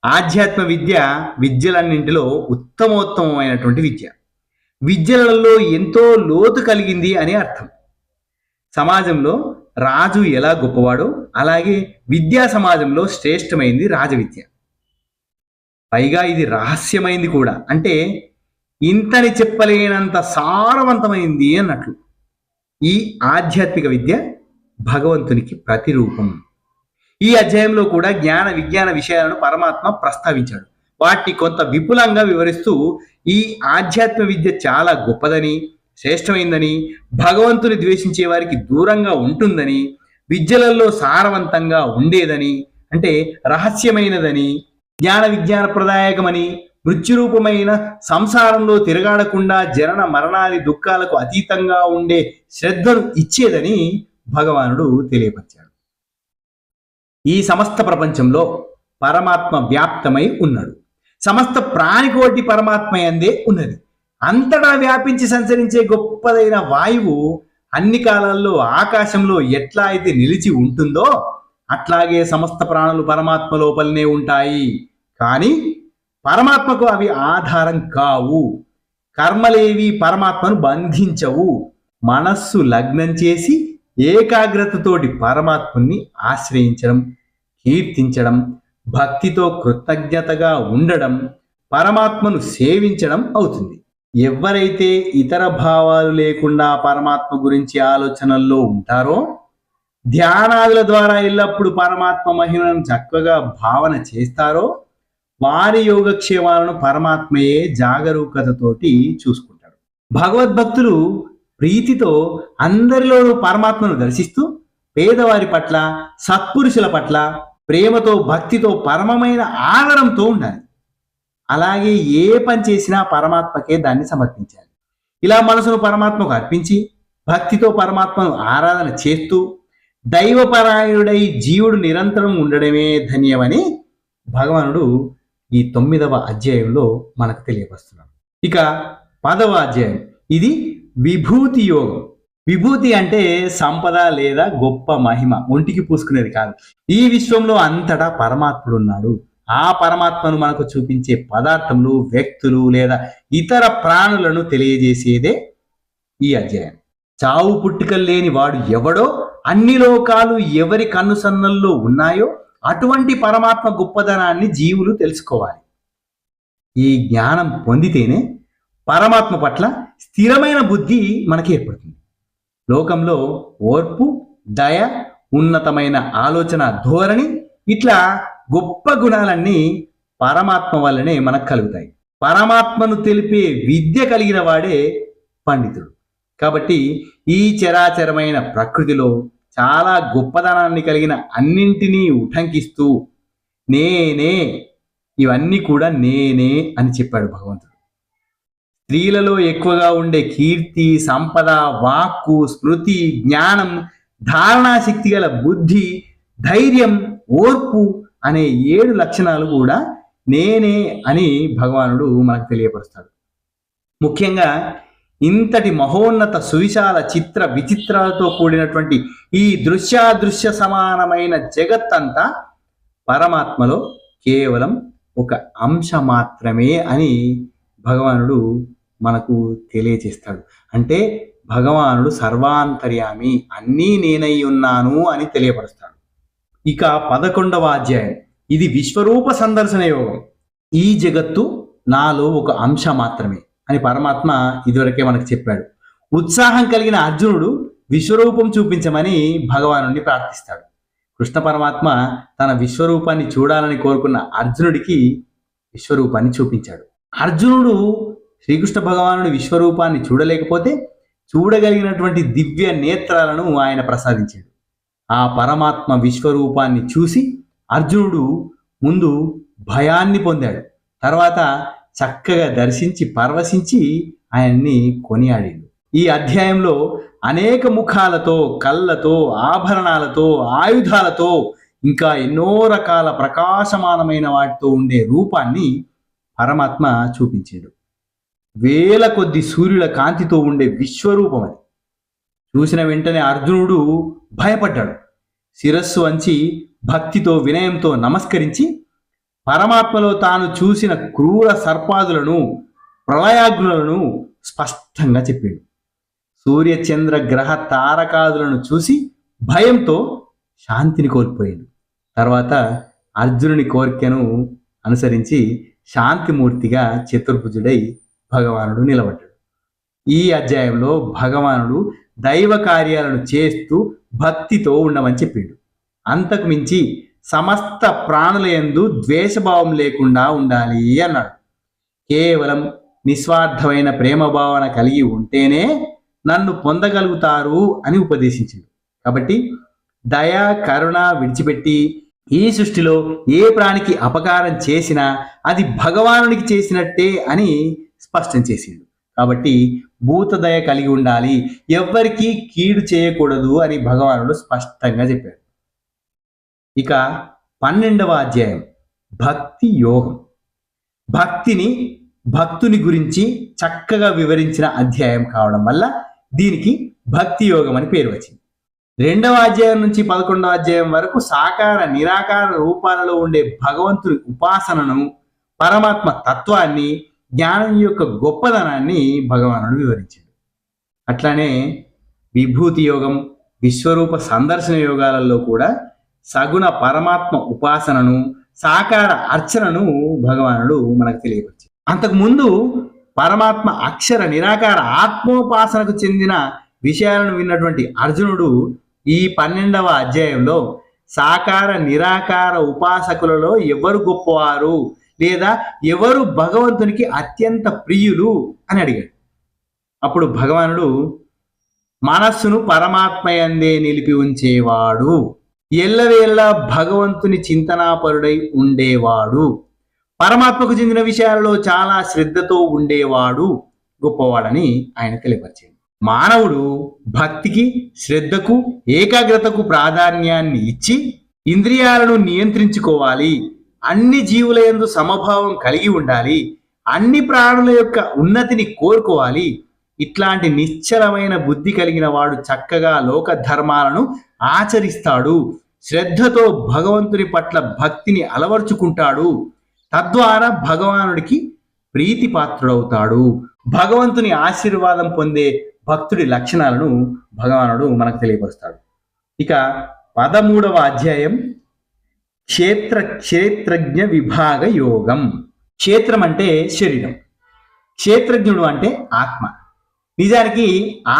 ఆధ్యాత్మ విద్య విద్యలన్నింటిలో ఉత్తమోత్తమైనటువంటి విద్య. విద్యలలో ఎంతో లోతు కలిగింది అని అర్థం. సమాజంలో రాజు ఎలా గొప్పవాడో అలాగే విద్యా సమాజంలో శ్రేష్టమైంది రాజవిద్య. పైగా ఇది రహస్యమైంది కూడా, అంటే ఇంతని చెప్పలేనంత సారవంతమైంది అన్నట్లు. ఈ ఆధ్యాత్మిక విద్య భగవంతునికి ప్రతిరూపం. ఈ అధ్యాయంలో కూడా జ్ఞాన విజ్ఞాన విషయాలను పరమాత్మ ప్రస్తావించాడు. వాటిని కొంత విపులంగా వివరిస్తూ ఈ ఆధ్యాత్మ విద్య చాలా గొప్పదని, శ్రేష్టమైందని, భగవంతుని ద్వేషించే వారికి దూరంగా ఉంటుందని, విద్యలలో సారవంతంగా ఉండేదని, అంటే రహస్యమైనదని, జ్ఞాన విజ్ఞాన ప్రదాయకమని, మృత్యురూపమైన సంసారంలో తిరగాడకుండా జనన మరణాది దుఃఖాలకు అతీతంగా ఉండే శ్రద్ధను ఇచ్చేదని భగవానుడు తెలియపరిచాడు. ఈ సమస్త ప్రపంచంలో పరమాత్మ వ్యాప్తమై ఉన్నాడు. సమస్త ప్రాణికోటి పరమాత్మ యందే ఉన్నది. అంతటా వ్యాపించి సంచరించే గొప్పదైన వాయువు అన్ని కాలాల్లో ఆకాశంలో ఎట్లా అయితే నిలిచి ఉంటుందో అట్లాగే సమస్త ప్రాణులు పరమాత్మ లోపలనే ఉంటాయి. కానీ పరమాత్మకు అవి ఆధారం కావు. కర్మలేవి పరమాత్మను బంధించవు. మనస్సు లగ్నం చేసి ఏకాగ్రతతోటి పరమాత్మని ఆశ్రయించడం, కీర్తించడం, భక్తితో కృతజ్ఞతగా ఉండడం, పరమాత్మను సేవించడం అవుతుంది. ఎవరైతే ఇతర భావాలు లేకుండా పరమాత్మ గురించి ఆలోచనల్లో ఉంటారో, ధ్యానాదుల ద్వారా ఎల్లప్పుడూ పరమాత్మ మహిమను చక్కగా భావన చేస్తారో, వారి యోగక్షేమాలను పరమాత్మయే జాగరూకతతోటి చూసుకుంటాడు. భగవద్భక్తులు ప్రీతితో అందరిలోనూ పరమాత్మను దర్శిస్తూ పేదవారి పట్ల, సత్పురుషుల పట్ల ప్రేమతో, భక్తితో, పరమమైన ఆదరంతో ఉండాలి. అలాగే ఏ పని చేసినా పరమాత్మకే దాన్ని సమర్పించాలి. ఇలా మనసును పరమాత్మకు అర్పించి భక్తితో పరమాత్మను ఆరాధన చేస్తూ దైవపరాయణుడై జీవుడు నిరంతరం ఉండడమే ధన్యమని భగవానుడు ఈ 9వ అధ్యాయంలో మనకు తెలియపరుస్తున్నాడు. ఇక 10వ అధ్యాయం, ఇది విభూతి యోగం. విభూతి అంటే సంపద లేదా గొప్ప మహిమ, ఒంటికి పూసుకునేది కాదు. ఈ విశ్వంలో అంతటా పరమాత్ముడు ఉన్నాడు. ఆ పరమాత్మను మనకు చూపించే పదార్థములు, వ్యక్తులు లేదా ఇతర ప్రాణులను తెలియజేసేదే ఈ అధ్యాయం. చావు పుట్టుకలు లేని వాడు ఎవడో, అన్ని లోకాలు ఎవరి కన్నుసన్నల్లో ఉన్నాయో అటువంటి పరమాత్మ గొప్పదనాన్ని జీవులు తెలుసుకోవాలి. ఈ జ్ఞానం పొందితేనే పరమాత్మ పట్ల స్థిరమైన బుద్ధి మనకి ఏర్పడుతుంది. లోకంలో ఓర్పు, దయ, ఉన్నతమైన ఆలోచన ధోరణి, ఇట్లా గొప్ప గుణాలన్నీ పరమాత్మ వల్లనే మనకు కలుగుతాయి. పరమాత్మను తెలిపే విద్య కలిగిన వాడే పండితుడు. కాబట్టి ఈ చరాచరమైన ప్రకృతిలో చాలా గొప్పదనాన్ని కలిగిన అన్నింటినీ ఉటంకిస్తూ నేనే, ఇవన్నీ కూడా నేనే అని చెప్పాడు భగవంతుడు. స్త్రీలలో ఎక్కువగా ఉండే కీర్తి, సంపద, వాక్కు, స్మృతి, జ్ఞానం, ధారణాశక్తి గల బుద్ధి, ధైర్యం, ఓర్పు అనే 7 లక్షణాలు కూడా నేనే అని భగవానుడు మనకు తెలియపరుస్తాడు. ముఖ్యంగా ఇంతటి మహోన్నత సువిశాల చిత్ర విచిత్రాలతో కూడినటువంటి ఈ దృశ్యాదృశ్య సమానమైన జగత్తంతా పరమాత్మలో కేవలం ఒక అంశ మాత్రమే అని భగవానుడు మనకు తెలియజేస్తాడు. అంటే భగవానుడు సర్వాంతర్యామి, అన్నీ నేనై ఉన్నాను అని తెలియపరుస్తాడు. ఇక 11వ అధ్యాయం, ఇది విశ్వరూప సందర్శన యోగం. ఈ జగత్తు నాలో ఒక అంశ మాత్రమే అని పరమాత్మ ఇదివరకే మనకు చెప్పాడు. ఉత్సాహం కలిగిన అర్జునుడు విశ్వరూపం చూపించమని భగవానుడిని ప్రార్థిస్తాడు. కృష్ణ పరమాత్మ తన విశ్వరూపాన్ని చూడాలని కోరుకున్న అర్జునుడికి విశ్వరూపాన్ని చూపించాడు. అర్జునుడు శ్రీకృష్ణ భగవానుడి విశ్వరూపాన్ని చూడలేకపోతే చూడగలిగినటువంటి దివ్య నేత్రాలను ఆయన ప్రసాదించాడు. ఆ పరమాత్మ విశ్వరూపాన్ని చూసి అర్జునుడు ముందు భయాన్ని పొందాడు. తర్వాత చక్కగా దర్శించి పరవశించి ఆయన్ని కొనియాడాడు. ఈ అధ్యాయంలో అనేక ముఖాలతో, కళ్ళతో, ఆభరణాలతో, ఆయుధాలతో, ఇంకా ఎన్నో రకాల ప్రకాశమానమైన వాటితో ఉండే రూపాన్ని పరమాత్మ చూపించాడు. వేల కొద్ది సూర్యుల కాంతితో ఉండే విశ్వరూపం అది. చూసిన వెంటనే అర్జునుడు భయపడ్డాడు. శిరస్సు వంచి భక్తితో, వినయంతో నమస్కరించి పరమాత్మలో తాను చూసిన క్రూర సర్పాదులను, ప్రళయాగ్నులను స్పష్టంగా చెప్పాడు. సూర్య చంద్ర గ్రహ తారకాదులను చూసి భయంతో శాంతిని కోల్పోయాడు. తర్వాత అర్జునుని కోరికను అనుసరించి శాంతిమూర్తిగా చతుర్భుజుడై భగవానుడు నిలబడ్డాడు. ఈ అధ్యాయంలో భగవానుడు దైవ కార్యాలను చేస్తూ భక్తితో ఉండమని చెప్పాడు. అంతకు మించి సమస్త ప్రాణుల యందు ద్వేషభావం లేకుండా ఉండాలి అన్నాడు. కేవలం నిస్వార్థమైన ప్రేమ భావన కలిగి ఉంటేనే నన్ను పొందగలుగుతారు అని ఉపదేశించింది. కాబట్టి దయ, కరుణ విడిచిపెట్టి ఈ సృష్టిలో ఏ ప్రాణికి అపకారం చేసినా అది భగవానుడికి చేసినట్టే అని స్పష్టం చేసిండు. కాబట్టి భూతదయ కలిగి ఉండాలి, ఎవ్వరికీ కీడు చేయకూడదు అని భగవానుడు స్పష్టంగా చెప్పాడు. ఇక 12వ అధ్యాయం, భక్తి యోగం. భక్తిని, భక్తుని గురించి చక్కగా వివరించిన అధ్యాయం కావడం వల్ల దీనికి భక్తి యోగం అని పేరు వచ్చింది. 2వ అధ్యాయం నుంచి 11వ అధ్యాయం వరకు సాకార, నిరాకార రూపాలలో ఉండే భగవంతుని ఉపాసనను, పరమాత్మ తత్వాన్ని, జ్ఞానం యొక్క గొప్పదనాన్ని భగవానుడు వివరించాడు. అట్లానే విభూతి యోగం, విశ్వరూప సందర్శన యోగాలలో కూడా సగుణ పరమాత్మ ఉపాసనను, సాకార అర్చనను భగవానుడు మనకు తెలియపరిచాడు. అంతకుముందు పరమాత్మ అక్షర నిరాకార ఆత్మోపాసనకు చెందిన విషయాలను విన్నటువంటి అర్జునుడు ఈ 12వ అధ్యాయంలో సాకార నిరాకార ఉపాసకులలో ఎవరు గొప్పవారు లేదా ఎవరు భగవంతునికి అత్యంత ప్రియులు అని అడిగాడు. అప్పుడు భగవానుడు మనస్సును పరమాత్మయందే నిలిపి ఉంచేవాడు, ఎల్లవేళ భగవంతుని చింతనాపరుడై ఉండేవాడు, పరమాత్మకు చెందిన విషయాలలో చాలా శ్రద్ధతో ఉండేవాడు గొప్పవాడని ఆయన తెలియపరిచాడు. మానవుడు భక్తికి, శ్రద్ధకు, ఏకాగ్రతకు ప్రాధాన్యాన్ని ఇచ్చి ఇంద్రియాలను నియంత్రించుకోవాలి, అన్ని జీవుల యందు సమభావం కలిగి ఉండాలి, అన్ని ప్రాణుల యొక్క ఉన్నతిని కోరుకోవాలి, ఇట్లాంటి నిశ్చలమైన బుద్ధి కలిగిన వాడు చక్కగా లోక ధర్మాలను ఆచరిస్తాడు, శ్రద్ధతో భగవంతుని పట్ల భక్తిని అలవర్చుకుంటాడు, తద్వారా భగవానుడికి ప్రీతిపాత్రుడవుతాడు. భగవంతుని ఆశీర్వాదం పొందే భక్తుడి లక్షణాలను భగవానుడు మనకు తెలియపరుస్తాడు. ఇక 13వ అధ్యాయం క్షేత్రజ్ఞ విభాగ యోగం. క్షేత్రం అంటే శరీరం, క్షేత్రజ్ఞుడు అంటే ఆత్మ. నిజానికి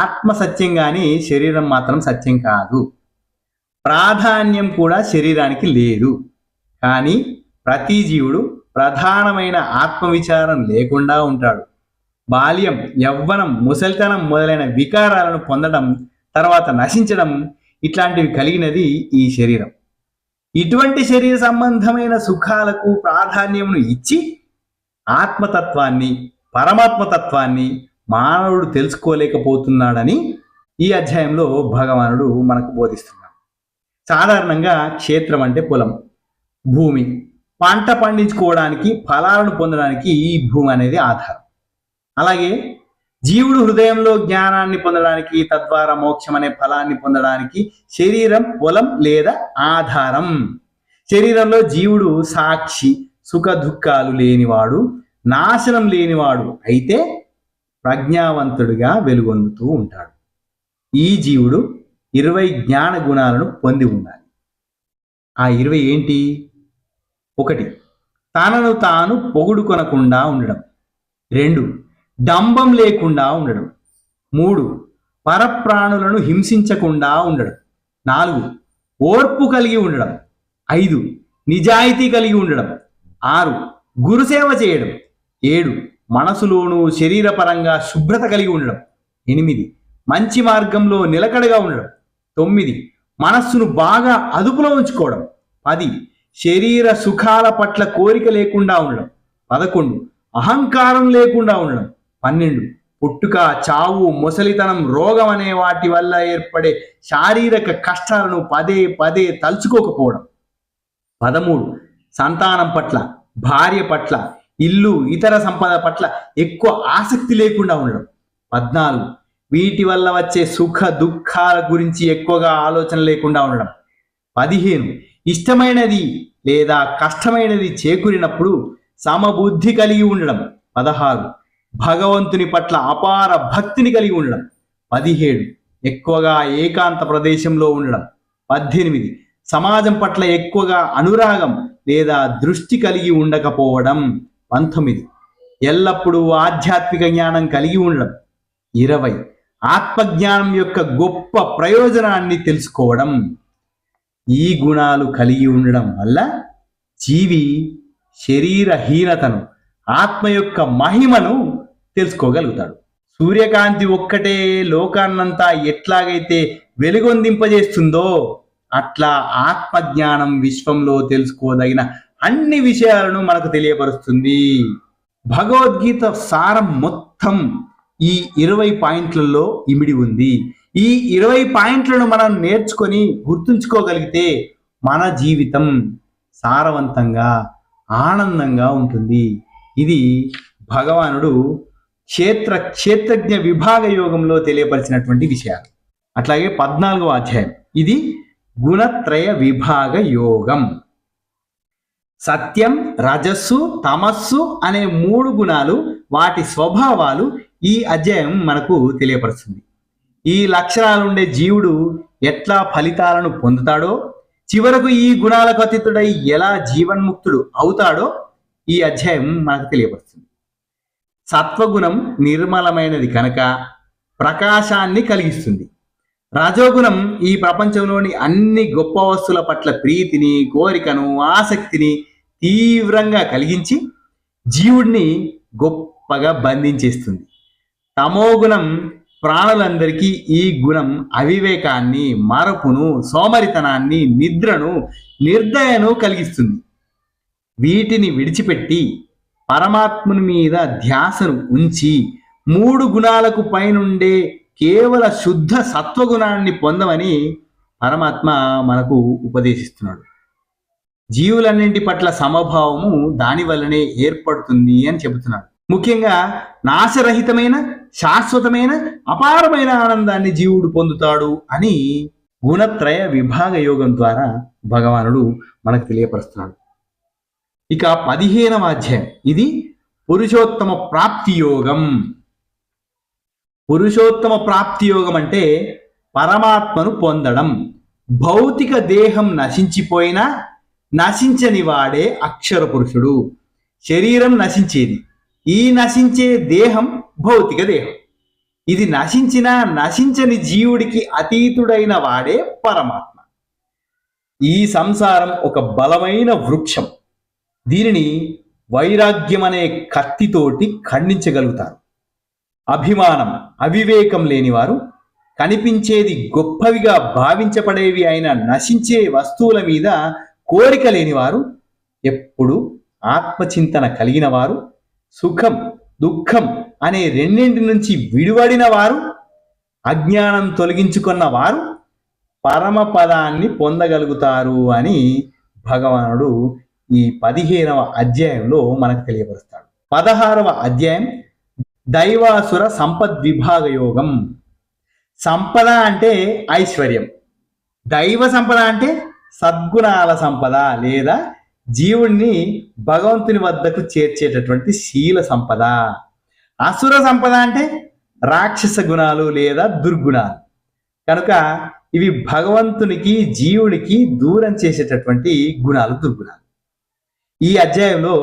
ఆత్మ సత్యం కానీ శరీరం మాత్రం సత్యం కాదు. ప్రాధాన్యం కూడా శరీరానికి లేదు. కానీ ప్రతి జీవుడు ప్రధానమైన ఆత్మవిచారం లేకుండా ఉంటాడు. బాల్యం, యవ్వనం, ముసలితనం మొదలైన వికారాలను పొందడం, తర్వాత నశించడం ఇట్లాంటివి కలిగినది ఈ శరీరం. ఇటువంటి శరీర సంబంధమైన సుఖాలకు ప్రాధాన్యమును ఇచ్చి ఆత్మతత్వాన్ని, పరమాత్మతత్వాన్ని మానవుడు తెలుసుకోలేకపోతున్నాడని ఈ అధ్యాయంలో భగవానుడు మనకు బోధిస్తున్నాడు. సాధారణంగా క్షేత్రం అంటే పొలం, భూమి. పంట పండించుకోవడానికి, ఫలాలను పొందడానికి ఈ భూమి అనేది ఆధారం. అలాగే జీవుడు హృదయంలో జ్ఞానాన్ని పొందడానికి, తద్వారా మోక్షం అనే ఫలాన్ని పొందడానికి శరీరం పొలం లేదా ఆధారం. శరీరంలో జీవుడు సాక్షి, సుఖ దుఃఖాలు లేనివాడు, నాశనం లేనివాడు అయితే ప్రజ్ఞావంతుడిగా వెలుగొందుతూ ఉంటాడు. ఈ జీవుడు 20 జ్ఞాన గుణాలను పొంది ఉండాలి. ఆ 20 ఏంటి? 1. తనను తాను పొగుడుకొనకుండా ఉండడం. 2. డంబం లేకుండా ఉండడం. 3. పరప్రాణులను హింసించకుండా ఉండడం. 4. ఓర్పు కలిగి ఉండడం. 5. నిజాయితీ కలిగి ఉండడం. 6. గురుసేవ చేయడం. 7. మనసులోనూ శరీరపరంగా శుభ్రత కలిగి ఉండడం. 8. మంచి మార్గంలో నిలకడగా ఉండడం. 9. మనస్సును బాగా అదుపులో ఉంచుకోవడం. 10. శరీర సుఖాల పట్ల కోరిక లేకుండా ఉండడం. 11. అహంకారం లేకుండా ఉండడం. 12. పుట్టుక, చావు, ముసలితనం, రోగం అనే వాటి వల్ల ఏర్పడే శారీరక కష్టాలను పదే పదే తలుచుకోకపోవడం. 13. సంతానం పట్ల, భార్య పట్ల, ఇల్లు, ఇతర సంపద పట్ల ఎక్కువ ఆసక్తి లేకుండా ఉండడం. 14. వీటి వల్ల వచ్చే సుఖ దుఃఖాల గురించి ఎక్కువగా ఆలోచన లేకుండా ఉండడం. 15. ఇష్టమైనది లేదా కష్టమైనది చేకూరినప్పుడు సమబుద్ధి కలిగి ఉండడం. 16. భగవంతుని పట్ల అపార భక్తిని కలిగి ఉండడం. 17. ఎక్కువగా ఏకాంత ప్రదేశంలో ఉండడం. 18. సమాజం పట్ల ఎక్కువగా అనురాగం లేదా దృష్టి కలిగి ఉండకపోవడం. 19. ఎల్లప్పుడూ ఆధ్యాత్మిక జ్ఞానం కలిగి ఉండడం. 20. ఆత్మజ్ఞానం యొక్క గొప్ప ప్రయోజనాన్ని తెలుసుకోవడం. ఈ గుణాలు కలిగి ఉండడం వల్ల జీవి శరీరహీనతను, ఆత్మ యొక్క మహిమను తెలుసుకోగలుగుతాడు. సూర్యకాంతి ఒక్కటే లోకాన్నంతా ఎట్లాగైతే వెలుగొందింపజేస్తుందో అట్లా ఆత్మజ్ఞానం విశ్వంలో తెలుసుకోదగిన అన్ని విషయాలను మనకు తెలియపరుస్తుంది. భగవద్గీత సారం మొత్తం ఈ 20 పాయింట్లలో ఇమిడి ఉంది. ఈ 20 పాయింట్లను మనం నేర్చుకొని గుర్తుంచుకోగలిగితే మన జీవితం సారవంతంగా, ఆనందంగా ఉంటుంది. ఇది భగవానుడు క్షేత్రజ్ఞ విభాగ యోగంలో తెలియపరిచినటువంటి విషయాలు. అట్లాగే 14వ అధ్యాయం ఇది గుణత్రయ విభాగ యోగం. సత్యం, రజస్సు, తమస్సు అనే 3 గుణాలు, వాటి స్వభావాలు ఈ అధ్యాయం మనకు తెలియపరుస్తుంది. ఈ లక్షణాలుండే జీవుడు ఎట్లా ఫలితాలను పొందుతాడో, చివరకు ఈ గుణాలకు అతీతుడై ఎలా జీవన్ముక్తుడు అవుతాడో ఈ అధ్యాయం మనకు తెలియపరుస్తుంది. సత్వగుణం నిర్మలమైనది కనుక ప్రకాశాన్ని కలిగిస్తుంది. రజోగుణం ఈ ప్రపంచంలోని అన్ని గొప్ప వస్తువుల పట్ల ప్రీతిని, కోరికను, ఆసక్తిని తీవ్రంగా కలిగించి జీవుడిని గొప్పగా బంధించేస్తుంది. తమోగుణం ప్రాణులందరికీ ఈ గుణం అవివేకాన్ని, మరపును, సోమరితనాన్ని, నిద్రను, నిర్దయను కలిగిస్తుంది. వీటిని విడిచిపెట్టి పరమాత్ముని మీద ధ్యాసను ఉంచి 3 గుణాలకు పైనుండే కేవల శుద్ధ సత్వగుణాన్ని పొందమని పరమాత్మ మనకు ఉపదేశిస్తున్నాడు. జీవులన్నింటి పట్ల సమభావము దాని వల్లనే ఏర్పడుతుంది అని చెబుతున్నాడు. ముఖ్యంగా నాశరహితమైన శాశ్వతమైన అపారమైన ఆనందాన్ని జీవుడు పొందుతాడు అని గుణత్రయ విభాగ యోగం ద్వారా భగవానుడు మనకు తెలియపరుస్తున్నాడు. ఇక 15వ అధ్యాయం, ఇది పురుషోత్తమ ప్రాప్తి యోగం. పురుషోత్తమ ప్రాప్తి యోగం అంటే పరమాత్మను పొందడం. భౌతిక దేహం నశించిపోయినా నశించని వాడే అక్షర పురుషుడు. శరీరం నశించేది, ఈ నశించే దేహం భౌతిక దేహం. ఇది నశించిన నశించని జీవుడికి అతీతుడైన వాడే పరమాత్మ. ఈ సంసారం ఒక బలమైన వృక్షం. దీనిని వైరాగ్యం అనే కత్తితోటి ఖండించగలుగుతారు. అభిమానం, అవివేకం లేనివారు కనిపించేది గొప్పవిగా భావించబడేవి అయిన నశించే వస్తువుల మీద కోరిక లేనివారు, ఎప్పుడు ఆత్మచింతన కలిగిన వారు, సుఖం దుఃఖం అనే రెండింటి నుంచి విడివడిన వారు, అజ్ఞానం తొలగించుకున్న వారు పరమపదాన్ని పొందగలుగుతారు అని భగవానుడు ఈ 15వ అధ్యాయంలో మనకు తెలియపరుస్తాడు. 16వ అధ్యాయం దైవాసుర సంపద్విభాగ యోగం. సంపద అంటే ఐశ్వర్యం, దైవ సంపద అంటే సద్గుణాల సంపద లేదా జీవుణ్ణి భగవంతుని వద్దకు చేర్చేటటువంటి శీల సంపద. అసుర సంపద అంటే రాక్షస గుణాలు లేదా దుర్గుణాలు. కనుక ఇవి భగవంతునికి జీవునికి దూరం చేసేటటువంటి గుణాలు, దుర్గుణాలు. ఈ అధ్యాయంలో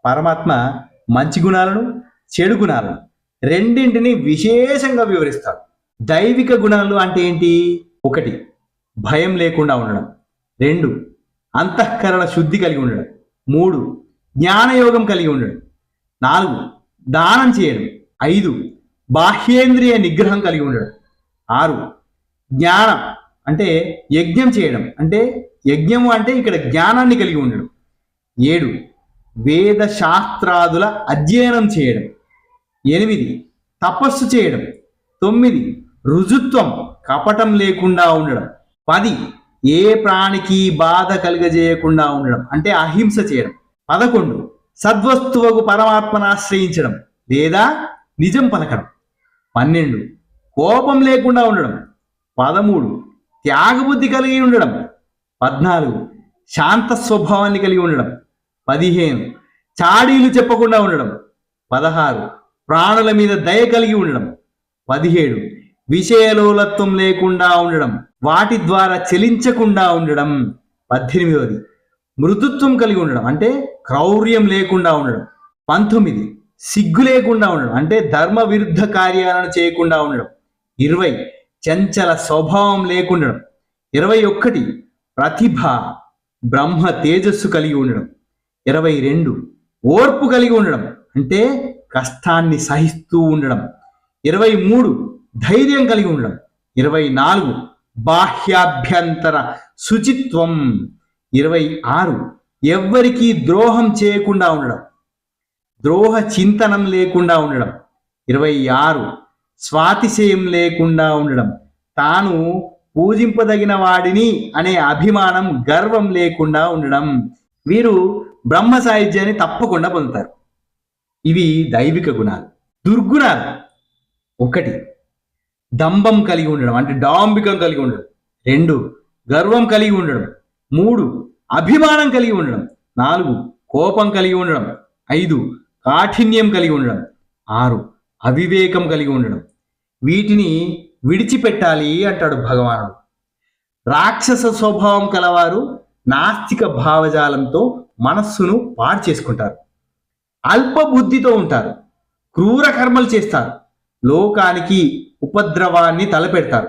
పరమాత్మ మంచి గుణాలను చెడు గుణాలను రెండింటిని విశేషంగా వివరిస్తాడు. దైవిక గుణాలు అంటే ఏంటి? 1 భయం లేకుండా ఉండడం, 2 అంతఃకరణ శుద్ధి కలిగి ఉండడం, 3 జ్ఞానయోగం కలిగి ఉండడం, 4 దానం చేయడం, 5 బాహ్యేంద్రియ నిగ్రహం కలిగి ఉండడం, 6 జ్ఞానం అంటే యజ్ఞం చేయడం, అంటే యజ్ఞము అంటే ఇక్కడ జ్ఞానాన్ని కలిగి ఉండడం, 7 వేద శాస్త్రాదుల అధ్యయనం చేయడం, 8 తపస్సు చేయడం, 9 రుజుత్వం కపటం లేకుండా ఉండడం, 10 ఏ ప్రాణికి బాధ కలుగజేయకుండా ఉండడం అంటే అహింస చేయడం, 11 సద్వస్తువుకు పరమాత్మను ఆశ్రయించడం లేదా నిజం పలకడం, 12 కోపం లేకుండా ఉండడం, 13 త్యాగబుద్ధి కలిగి ఉండడం, 14 శాంత స్వభావాన్ని కలిగి ఉండడం, 15 చాడీలు చెప్పకుండా ఉండడం, 16 ప్రాణుల మీద దయ కలిగి ఉండడం, 17 విషయలోలత్వం లేకుండా ఉండడం, వాటి ద్వారా చలించకుండా ఉండడం, 18 మృదుత్వం కలిగి ఉండడం అంటే క్రౌర్యం లేకుండా ఉండడం, 19 సిగ్గు లేకుండా ఉండడం అంటే ధర్మ విరుద్ధ కార్యాలను చేయకుండా ఉండడం, 20 చంచల స్వభావం లేకుండడం, 21 ప్రతిభ బ్రహ్మ తేజస్సు కలిగి ఉండడం, 22 ఓర్పు కలిగి ఉండడం అంటే కష్టాన్ని సహిస్తూ ఉండడం, 23 ధైర్యం కలిగి ఉండడం, 24 బాహ్యాభ్యంతర శుచిత్వం, 26 ఎవ్వరికీ ద్రోహం చేయకుండా ఉండడం, ద్రోహ చింతనం లేకుండా ఉండడం, 26 స్వాతిశయం లేకుండా ఉండడం, తాను పూజింపదగిన వాడిని అనే అభిమానం గర్వం లేకుండా ఉండడం. వీరు బ్రహ్మ సాయుధ్యాన్ని తప్పకుండా పొందుతారు. ఇవి దైవిక గుణాలు. దుర్గుణాలు: 1 దంభం కలిగి ఉండడం అంటే డాంబికం కలిగి ఉండడం, 2 గర్వం కలిగి ఉండడం, 3 అభిమానం కలిగి ఉండడం, 4 కోపం కలిగి ఉండడం, 5 కాఠిన్యం కలిగి ఉండడం, 6 అవివేకం కలిగి ఉండడం. వీటిని విడిచిపెట్టాలి అంటాడు భగవానుడు. రాక్షస స్వభావం కలవారు నాస్తిక భావజాలంతో మనస్సును పాడు చేసుకుంటారు, అల్ప బుద్ధితో ఉంటారు, క్రూర కర్మలు చేస్తారు, లోకానికి ఉపద్రవాన్ని తలపెడతారు,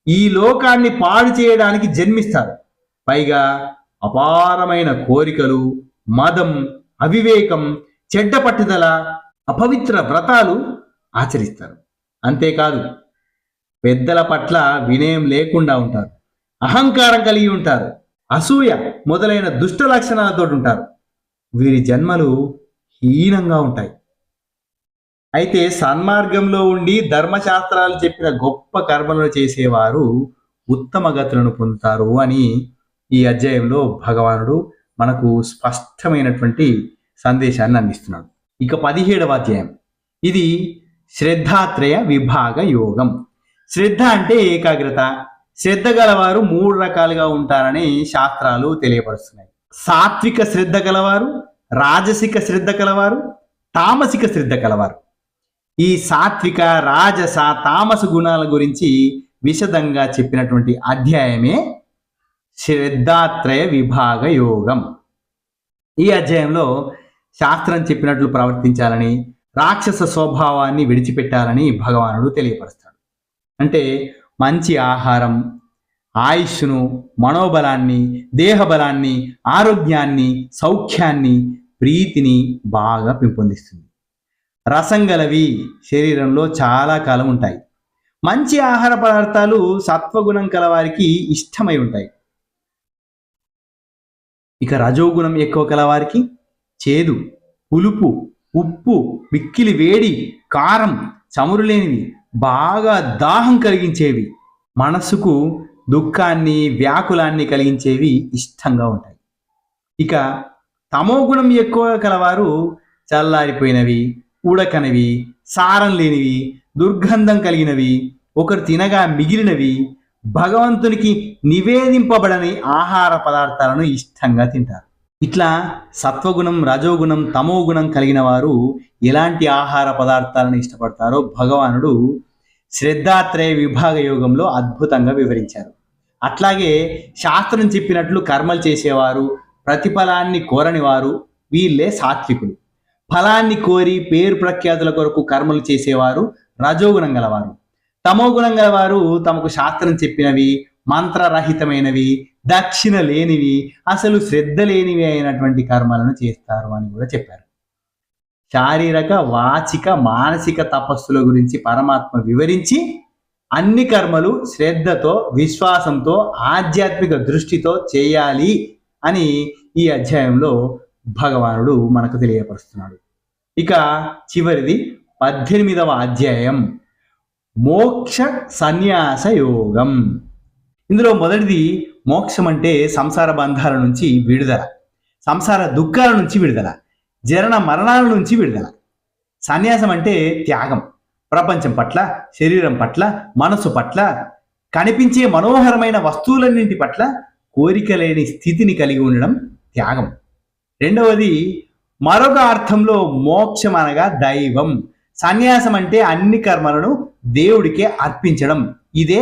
ఈ లోకాన్ని పాడు చేయడానికి జన్మిస్తారు. పైగా అపారమైన కోరికలు, మదం, అవివేకం, చెడ్డ పట్టుదల, అపవిత్ర వ్రతాలు ఆచరిస్తారు. అంతేకాదు పెద్దల పట్ల వినయం లేకుండా ఉంటారు, అహంకారం కలిగి ఉంటారు, అసూయ మొదలైన దుష్ట లక్షణాలతో ఉంటారు. వీరి జన్మలు హీనంగా ఉంటాయి. అయితే సన్మార్గంలో ఉండి ధర్మశాస్త్రాలు చెప్పిన గొప్ప కర్మలను చేసేవారు ఉత్తమ గతులను పొందుతారు అని ఈ అధ్యాయంలో భగవానుడు మనకు స్పష్టమైనటువంటి సందేశాన్ని అందిస్తున్నాడు. ఇక 17వ అధ్యాయం, ఇది శ్రద్ధాత్రయ విభాగ యోగం. శ్రద్ధ అంటే ఏకాగ్రత. శ్రద్ధ గలవారు 3 రకాలుగా ఉంటారని శాస్త్రాలు తెలియపరుస్తున్నాయి. సాత్విక శ్రద్ధ గలవారు, రాజసిక శ్రద్ధ కలవారు, తామసిక శ్రద్ధ కలవారు. ఈ సాత్విక, రాజస, తామస గుణాల గురించి విశదంగా చెప్పినటువంటి అధ్యాయమే శ్రద్ధాత్రయ విభాగ యోగం. ఈ అధ్యాయంలో శాస్త్రం చెప్పినట్లు ప్రవర్తించాలని, రాక్షస స్వభావాన్ని విడిచిపెట్టాలని భగవానుడు తెలియపరుస్తాడు. అంటే మంచి ఆహారం ఆయుష్ను, మనోబలాన్ని, దేహబలాన్ని, ఆరోగ్యాన్ని, సౌఖ్యాన్ని, ప్రీతిని బాగా పెంపొందిస్తుంది. రసం గలవి శరీరంలో చాలా కాలం ఉంటాయి. మంచి ఆహార పదార్థాలు సత్వగుణం కలవారికి ఇష్టమై ఉంటాయి. ఇక రజోగుణం ఎక్కువ కలవారికి చేదు, పులుపు, ఉప్పు, మిక్కిలి వేడి, కారం, చమురు లేనివి, బాగా దాహం కలిగించేవి, మనసుకు దుఃఖాన్ని, వ్యాకులాన్ని కలిగించేవి ఇష్టంగా ఉంటాయి. ఇక తమోగుణం ఎక్కువ కలవారు చల్లారిపోయినవి, ఉడకనివి, సారం లేనివి, దుర్గంధం కలిగినవి, ఒకరు తినగా మిగిలినవి, భగవంతునికి నివేదింపబడని ఆహార పదార్థాలను ఇష్టంగా తింటారు. ఇట్లా సత్వగుణం, రజోగుణం, తమోగుణం కలిగిన వారు ఎలాంటి ఆహార పదార్థాలను ఇష్టపడతారో భగవానుడు శ్రద్ధాత్రయ విభాగ యోగంలో అద్భుతంగా వివరించారు. అట్లాగే శాస్త్రం చెప్పినట్లు కర్మలు చేసేవారు, ప్రతిఫలాన్ని కోరని వారు వీళ్ళే సాత్వికులు. ఫలాన్ని కోరి పేరు ప్రఖ్యాతుల కొరకు కర్మలు చేసేవారు రజోగుణం గలవారు. తమోగుణం గలవారు తమకు శాస్త్రం చెప్పినవి మంత్రరహితమైనవి, దక్షిణ లేనివి, అసలు శ్రద్ధ లేనివి అయినటువంటి కర్మలను చేస్తారు అని కూడా చెప్పారు. శారీరక, వాచిక, మానసిక తపస్సుల గురించి పరమాత్మ వివరించి అన్ని కర్మలు శ్రద్ధతో, విశ్వాసంతో, ఆధ్యాత్మిక దృష్టితో చేయాలి అని ఈ అధ్యాయంలో భగవానుడు మనకు తెలియపరుస్తున్నాడు. ఇక చివరిది 18వ అధ్యాయం మోక్ష సన్యాస యోగం. ఇందులో మొదటిది మోక్షం అంటే సంసార బంధాల నుంచి విడుదల, సంసార దుఃఖాల నుంచి విడుదల, జనన మరణాల నుంచి విడుదల. సన్యాసం అంటే త్యాగం. ప్రపంచం పట్ల, శరీరం పట్ల, మనసు పట్ల, కనిపించే మనోహరమైన వస్తువులన్నింటి పట్ల కోరిక లేని స్థితిని కలిగి ఉండడం త్యాగం. రెండవది మరొక అర్థంలో మోక్షం అనగా దైవం. సన్యాసం అంటే అన్ని కర్మలను దేవుడికే అర్పించడం. ఇదే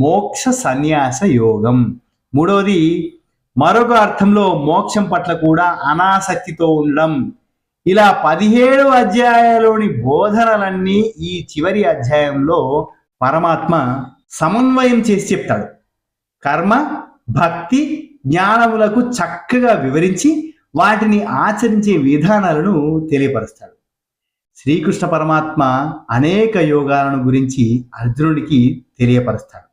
మోక్ష సన్యాస యోగం. మూడవది మరొక అర్థంలో మోక్షం పట్ల కూడా అనాసక్తితో ఉండడం. ఇలా 17 అధ్యాయాలోని బోధనలన్నీ ఈ చివరి అధ్యాయంలో పరమాత్మ సమన్వయం చేసి చెప్తాడు. కర్మ, భక్తి, జ్ఞానములకు చక్కగా వివరించి వాటిని ఆచరించే విధానాలను తెలియపరుస్తాడు. శ్రీకృష్ణ పరమాత్మ అనేక యోగాలను గురించి అర్జునుడికి తెలియపరుస్తాడు.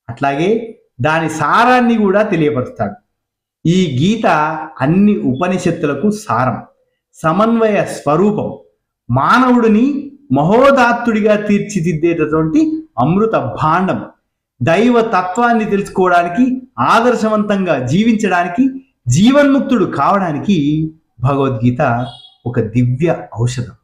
అట్లాగే దాని సారాన్ని కూడా తెలియపరుస్తాడు. ఈ గీత అన్ని ఉపనిషత్తులకు సారం, సమన్వయ స్వరూపం, మానవుడిని మహోదాత్తుడిగా తీర్చిదిద్దేటటువంటి అమృత భాండం, దైవ తత్వాన్ని తెలుసుకోవడానికి, ఆదర్శవంతంగా జీవించడానికి, జీవన్ముక్తుడు కావడానికి భగవద్గీత ఒక దివ్య ఔషధం.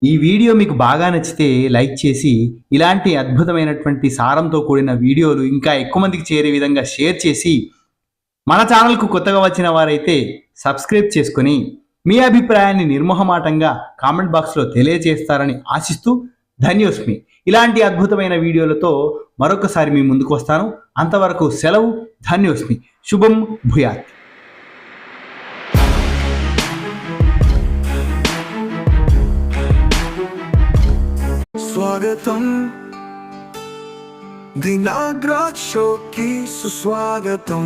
ఈ వీడియో మీకు బాగా నచ్చితే లైక్ చేసి ఇలాంటి అద్భుతమైనటువంటి సారంతో కూడిన వీడియోలు ఇంకా ఎక్కువ మందికి చేరే విధంగా షేర్ చేసి, మన ఛానల్కు కొత్తగా వచ్చిన వారైతే సబ్స్క్రైబ్ చేసుకొని మీ అభిప్రాయాన్ని నిర్మోహమాటంగా కామెంట్ బాక్స్లో తెలియజేస్తారని ఆశిస్తూ ధన్యోస్మి. ఇలాంటి అద్భుతమైన వీడియోలతో మరొకసారి మీ ముందుకు వస్తాను. అంతవరకు సెలవు. ధన్యోస్మి. శుభం భూయాత్. స్వాగతం దినాగ్రాజ్ షోకి సుస్వాగతం.